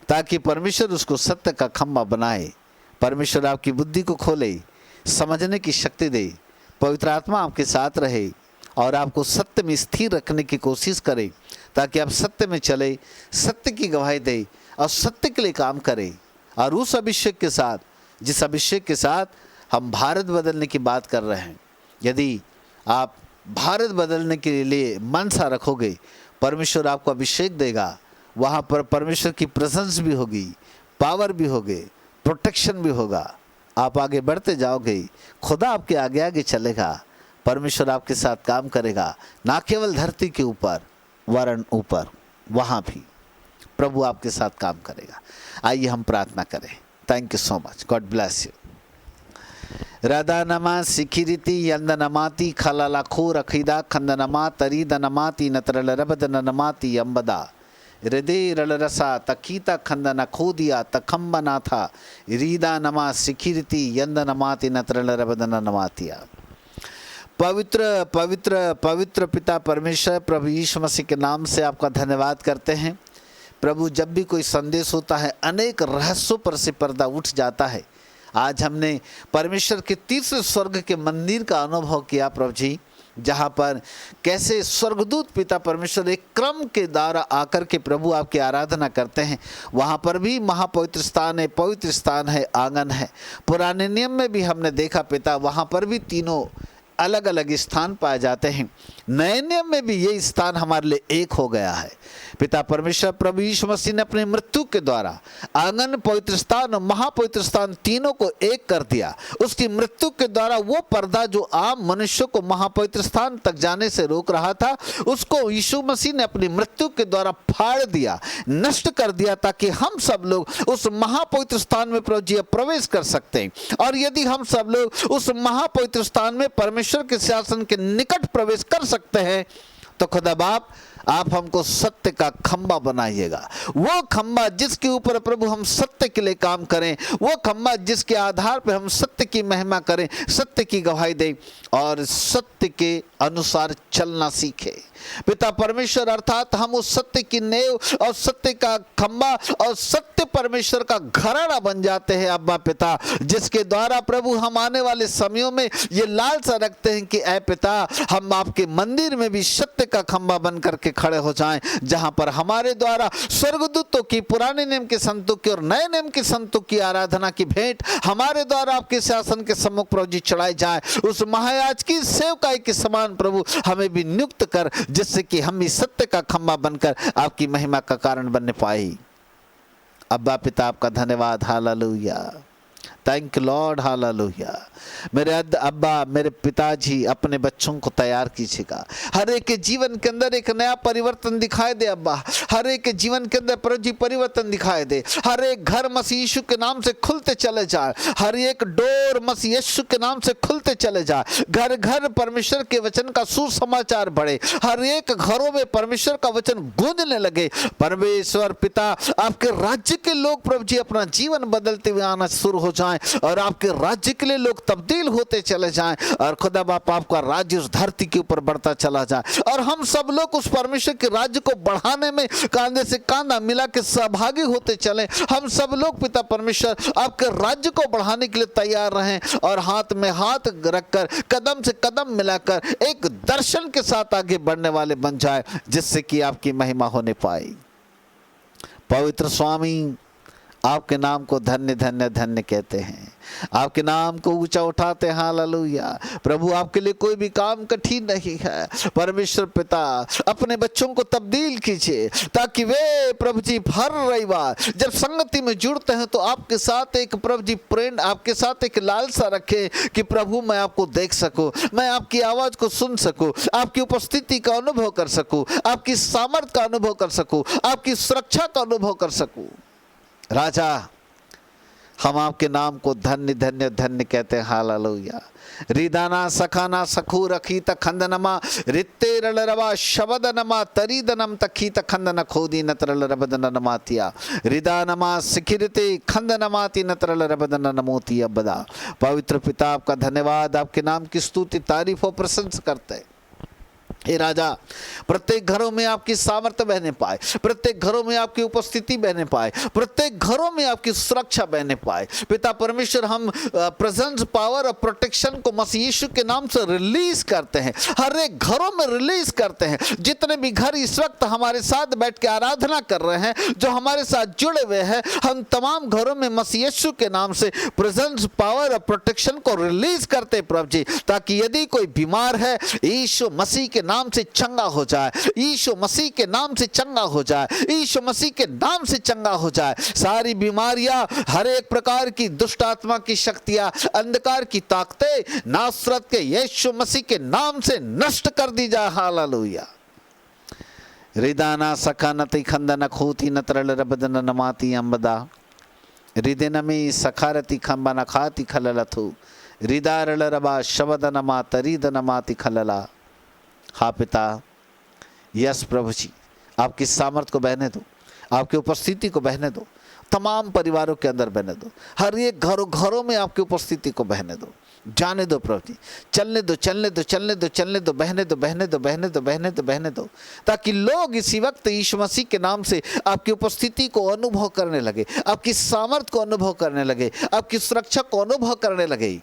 ताकि परमेश्वर उसको सत्य का खंभा बनाए, परमेश्वर आपकी बुद्धि को खोले, समझने की शक्ति दे, पवित्र आत्मा आपके साथ रहे और आपको सत्य में स्थिर रखने की कोशिश करे, ताकि आप सत्य में चले, सत्य की गवाही दे और सत्य के लिए काम करें। और उस अभिषेक के साथ, जिस अभिषेक के साथ हम भारत बदलने की बात कर रहे हैं, यदि आप भारत बदलने के लिए मनसा रखोगे, परमेश्वर आपको अभिषेक देगा। वहाँ पर परमेश्वर की प्रेजेंस भी होगी, पावर भी होगी, प्रोटेक्शन भी होगा। आप आगे बढ़ते जाओगे, खुदा आपके आगे आगे चलेगा, परमेश्वर आपके साथ काम करेगा, ना केवल धरती के ऊपर वरन ऊपर, वहाँ भी प्रभु आपके साथ काम करेगा। आइए हम प्रार्थना करें। Thank you so much, God bless you. रदानमा सिखिरिति यंदनमाति खलला खो रखिदा खंदनमा तरीदनमाति नत्रल रबदनमाति अंबदा हृदय रलरसा तकीता खंदन खोदिया तखम्बना था रीदा नमा सिखिरिति यंदनमाति नत्रल रबदनमातिया। पवित्र पवित्र पवित्र पिता परमेश्वर, प्रभु यीशु मसीह के नाम से आपका धन्यवाद करते हैं। प्रभु, जब भी कोई संदेश होता है, अनेक रहस्यों पर से पर्दा उठ जाता है। आज हमने परमेश्वर के तीसरे स्वर्ग के मंदिर का अनुभव किया प्रभु जी, जहाँ पर कैसे स्वर्गदूत पिता परमेश्वर एक क्रम के द्वारा आकर के प्रभु आपकी आराधना करते हैं। वहाँ पर भी महापवित्र स्थान है, पवित्र स्थान है, आंगन है। पुराने नियम में भी हमने देखा पिता, वहाँ पर भी तीनों अलग अलग स्थान पाए जाते हैं। नए नियम में भी ये स्थान हमारे लिए एक हो गया है। पिता परमेश्वर, प्रभु यीशु मसीह ने अपनी मृत्यु के द्वारा आंगन, पवित्र स्थान और महापवित्र स्थान तीनों को एक कर दिया। उसकी मृत्यु के द्वारा वो पर्दा जो आम मनुष्यों को महापवित्र स्थान तक जाने से रोक रहा था, उसको यीशु मसीह ने अपनी मृत्यु के द्वारा फाड़ दिया, नष्ट कर दिया, ताकि हम सब लोग उस महापवित्र स्थान में प्रभु जी प्रवेश कर सकते हैं। और यदि हम सब लोग उस महापवित्र स्थान में परमेश्वर के शासन के निकट प्रवेश कर सकते हैं, तो खुदा बाप आप हमको सत्य का खंबा बनाइएगा। वो खंबा जिसके ऊपर प्रभु हम सत्य के लिए काम करें, वो खंबा जिसके आधार पर हम सत्य की महिमा करें, सत्य की गवाही दें और सत्य के अनुसार चलना सीखें। पिता परमेश्वर, अर्थात हम उस सत्य की नेव और सत्य का खंबा और सत्य परमेश्वर का घराना बन जाते हैं अब्बा पिता, जिसके द्वारा प्रभु हम आने वाले समयों में ये लालसा रखते हैं कि ऐ पिता, हम आपके मंदिर में भी सत्य का खंबा बन करके खड़े हो जाएं, जहां पर हमारे द्वारा स्वर्गदूतों की, पुराने नियम के संतों की और नए नियम के संतों की आराधना की भेंट हमारे द्वारा आपके शासन के सम्मुख प्रभु जी चढ़ाई जाए। उस महायाज की सेवकाई के समान प्रभु हमें भी नियुक्त कर, जिससे कि हम भी सत्य का खंबा बनकर आपकी महिमा का कारण बनने पाए। अब्बा पिता आपका धन्यवाद, hallelujah, thank you Lord, hallelujah. मेरे अब्बा, मेरे पिताजी अपने बच्चों को तैयार कीजिएगा। हर एक के जीवन के अंदर एक नया परिवर्तन दिखाई दे अब्बा। हर एक के जीवन के अंदर प्रभु जी परिवर्तन दिखाई दे। हर एक घर मसीह यीशु के नाम से खुलते चले जाए। हर एक डोर मसीह यीशु के नाम से खुलते चले जाए। घर घर परमेश्वर के वचन का सुसमाचार बढ़े। हर एक घरों में परमेश्वर का वचन गूंजने लगे। परमेश्वर पिता, आपके राज्य के लोग प्रभु जी अपना जीवन बदलते हुए आना शुरू हो जाए और आपके राज्य के लिए लोग तब्दील होते चले जाएं और खुदा बाप आपका राज्य उस धरती के ऊपर बढ़ता चला जाए और हम सब लोग उस परमेश्वर के राज्य को बढ़ाने में कांधे से कांधा मिला के सहभागी होते चले। हम सब लोग पिता परमेश्वर आपके राज्य को बढ़ाने के लिए तैयार रहें और हाथ में हाथ रखकर, कदम से कदम मिलाकर एक दर्शन के साथ आगे बढ़ने वाले बन जाए, जिससे कि आपकी महिमा होने पाए। पवित्र स्वामी, आपके नाम को धन्य धन्य धन्य कहते हैं, आपके नाम को ऊंचा उठाते हैं, हालेलुया। प्रभु, आपके लिए कोई भी काम कठिन नहीं है। परमेश्वर पिता, अपने बच्चों को तब्दील कीजिए ताकि वे प्रभु जी हर रविवार जब संगति में जुड़ते हैं तो आपके साथ एक प्रभु जी प्रेम, आपके साथ एक लालसा रखे कि प्रभु मैं आपको देख सकूं, मैं आपकी आवाज को सुन सकूं, आपकी उपस्थिति का अनुभव कर सकूं, आपकी सामर्थ का अनुभव कर सकूं, आपकी सुरक्षा का अनुभव कर सकूं। राजा, हम आपके नाम को धन्य धन्य धन्य कहते हैं, हालेलुया। रिदाना सखाना सखू रखी तखंदनमा रित्ते रलरवा शबदनमा तरीदनम तखी तखंदन खोदी नतरल रबदन नमातिया रिदानमा सिखिरते खंदनमाति नतरल रबदन नमोती अबदा। पवित्र पिता, आपका धन्यवाद, आपके नाम की स्तुति, तारीफ और प्रशंसा करते हैं। हे राजा, प्रत्येक घरों में आपकी सामर्थ्य बहने पाए, प्रत्येक घरों में आपकी उपस्थिति बहने पाए, प्रत्येक घरों में आपकी सुरक्षा बहने पाए। पिता परमेश्वर, हम प्रेजेंस, पावर और प्रोटेक्शन को मसीह यीशु के नाम से रिलीज करते हैं, हर एक घरों में रिलीज करते हैं। जितने भी घर इस वक्त हमारे साथ बैठ के आराधना कर रहे हैं, जो हमारे साथ जुड़े हुए हैं, हम तमाम घरों में मसीह यीशु के नाम से प्रेजेंस, पावर और प्रोटेक्शन को रिलीज करते हैं प्रभु जी, ताकि यदि कोई बीमार है, यीशु मसीह के नाम से चंगा हो जाए, यीशु मसीह के नाम से चंगा हो जाए, यीशु मसीह के नाम से चंगा हो जाए। सारी बीमारियां, हर एक प्रकार की दुष्ट आत्मा की शक्तियां, अंधकार की ताकतें नासरत के यीशु मसीह के नाम से नष्ट कर दी जाए। हालेलुया। रिदाना सखानति खंदन खूती नत्रल रबदन नमाती अंबदा रिदेनमी सखारति खंबन खाती खललथु रिदारल रबा शबदनमा तरीदनमाति खलला। हाँ पिता, यस प्रभु जी, आपकी सामर्थ को बहने दो, आपकी उपस्थिति को बहने दो, तमाम परिवारों के अंदर बहने दो, हर एक घरों में आपकी उपस्थिति को बहने दो, जाने दो प्रभु जी, चलने दो, चलने दो, चलने दो, चलने दो, बहने दो, बहने दो, बहने दो, बहने दो, बहने दो, ताकि लोग इसी वक्त यीशु मसीह के नाम से आपकी उपस्थिति को अनुभव करने लगे, आपकी सामर्थ को अनुभव करने लगे, आपकी सुरक्षा को अनुभव करने लगे।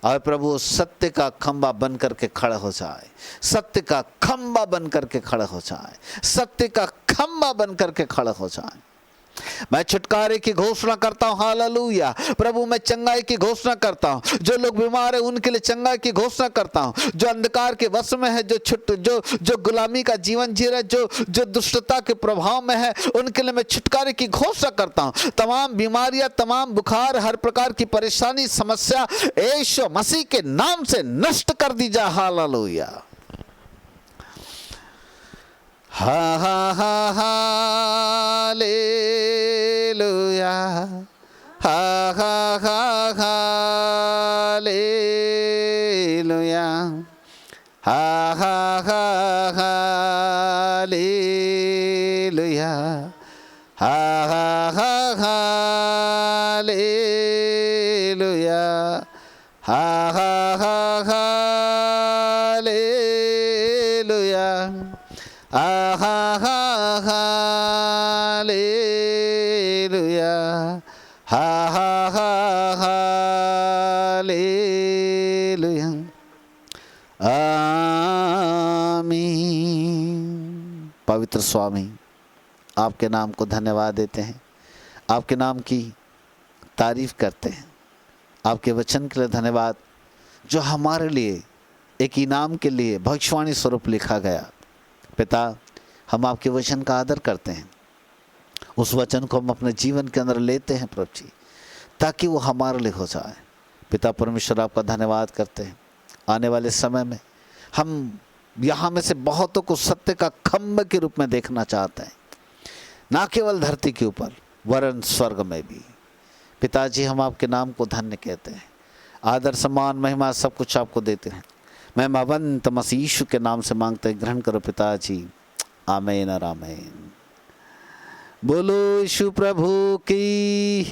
और प्रभु सत्य का खंबा बन करके खड़ा हो जाए, सत्य का खंबा बन करके खड़ा हो जाए, सत्य का खंबा बन करके खड़ा हो जाए। मैं छुटकारे की घोषणा करता हूँ। हालेलुया। प्रभु, मैं चंगाई की घोषणा करता हूँ। जो लोग बीमार है उनके लिए चंगाई की घोषणा करता हूँ। जो अंधकार के वश में है, जो गुलामी का जीवन जी रहे, जो दुष्टता के प्रभाव में है, उनके लिए मैं छुटकारे की घोषणा करता हूँ। तमाम बीमारियां, तमाम बुखार, हर प्रकार की परेशानी, समस्या यीशु मसीह के नाम से नष्ट कर दी जाए। हालेलुया। हा हा हा हालेलुया, हा हा हा हालेलुया, हा हा हा हालेलुया, हा हा हा हालेलुया, हा हा हा हालेलुया, आहा हा हालेलुया, हा हा हा हालेलुया, आमीन। पवित्र स्वामी, आपके नाम को धन्यवाद देते हैं, आपके नाम की तारीफ करते हैं, आपके वचन के लिए धन्यवाद, जो हमारे लिए एक इनाम के लिए भविष्यवाणी स्वरूप लिखा गया। पिता, हम आपके वचन का आदर करते हैं, उस वचन को हम अपने जीवन के अंदर लेते हैं प्रभु जी, ताकि वो हमारे लिए हो जाए। पिता परमेश्वर, आपका धन्यवाद करते हैं। आने वाले समय में हम यहाँ में से बहुतों को सत्य का खंभ के रूप में देखना चाहते हैं, ना केवल धरती के ऊपर वरन स्वर्ग में भी। पिताजी, हम आपके नाम को धन्य कहते हैं, आदर, सम्मान, महिमा सब कुछ आपको देते हैं। मैं महबंत मसीह यीशु के नाम से मांगते हैं, ग्रहण करो पिताजी। आमीन और आमीन। बोलो यीशु प्रभु की।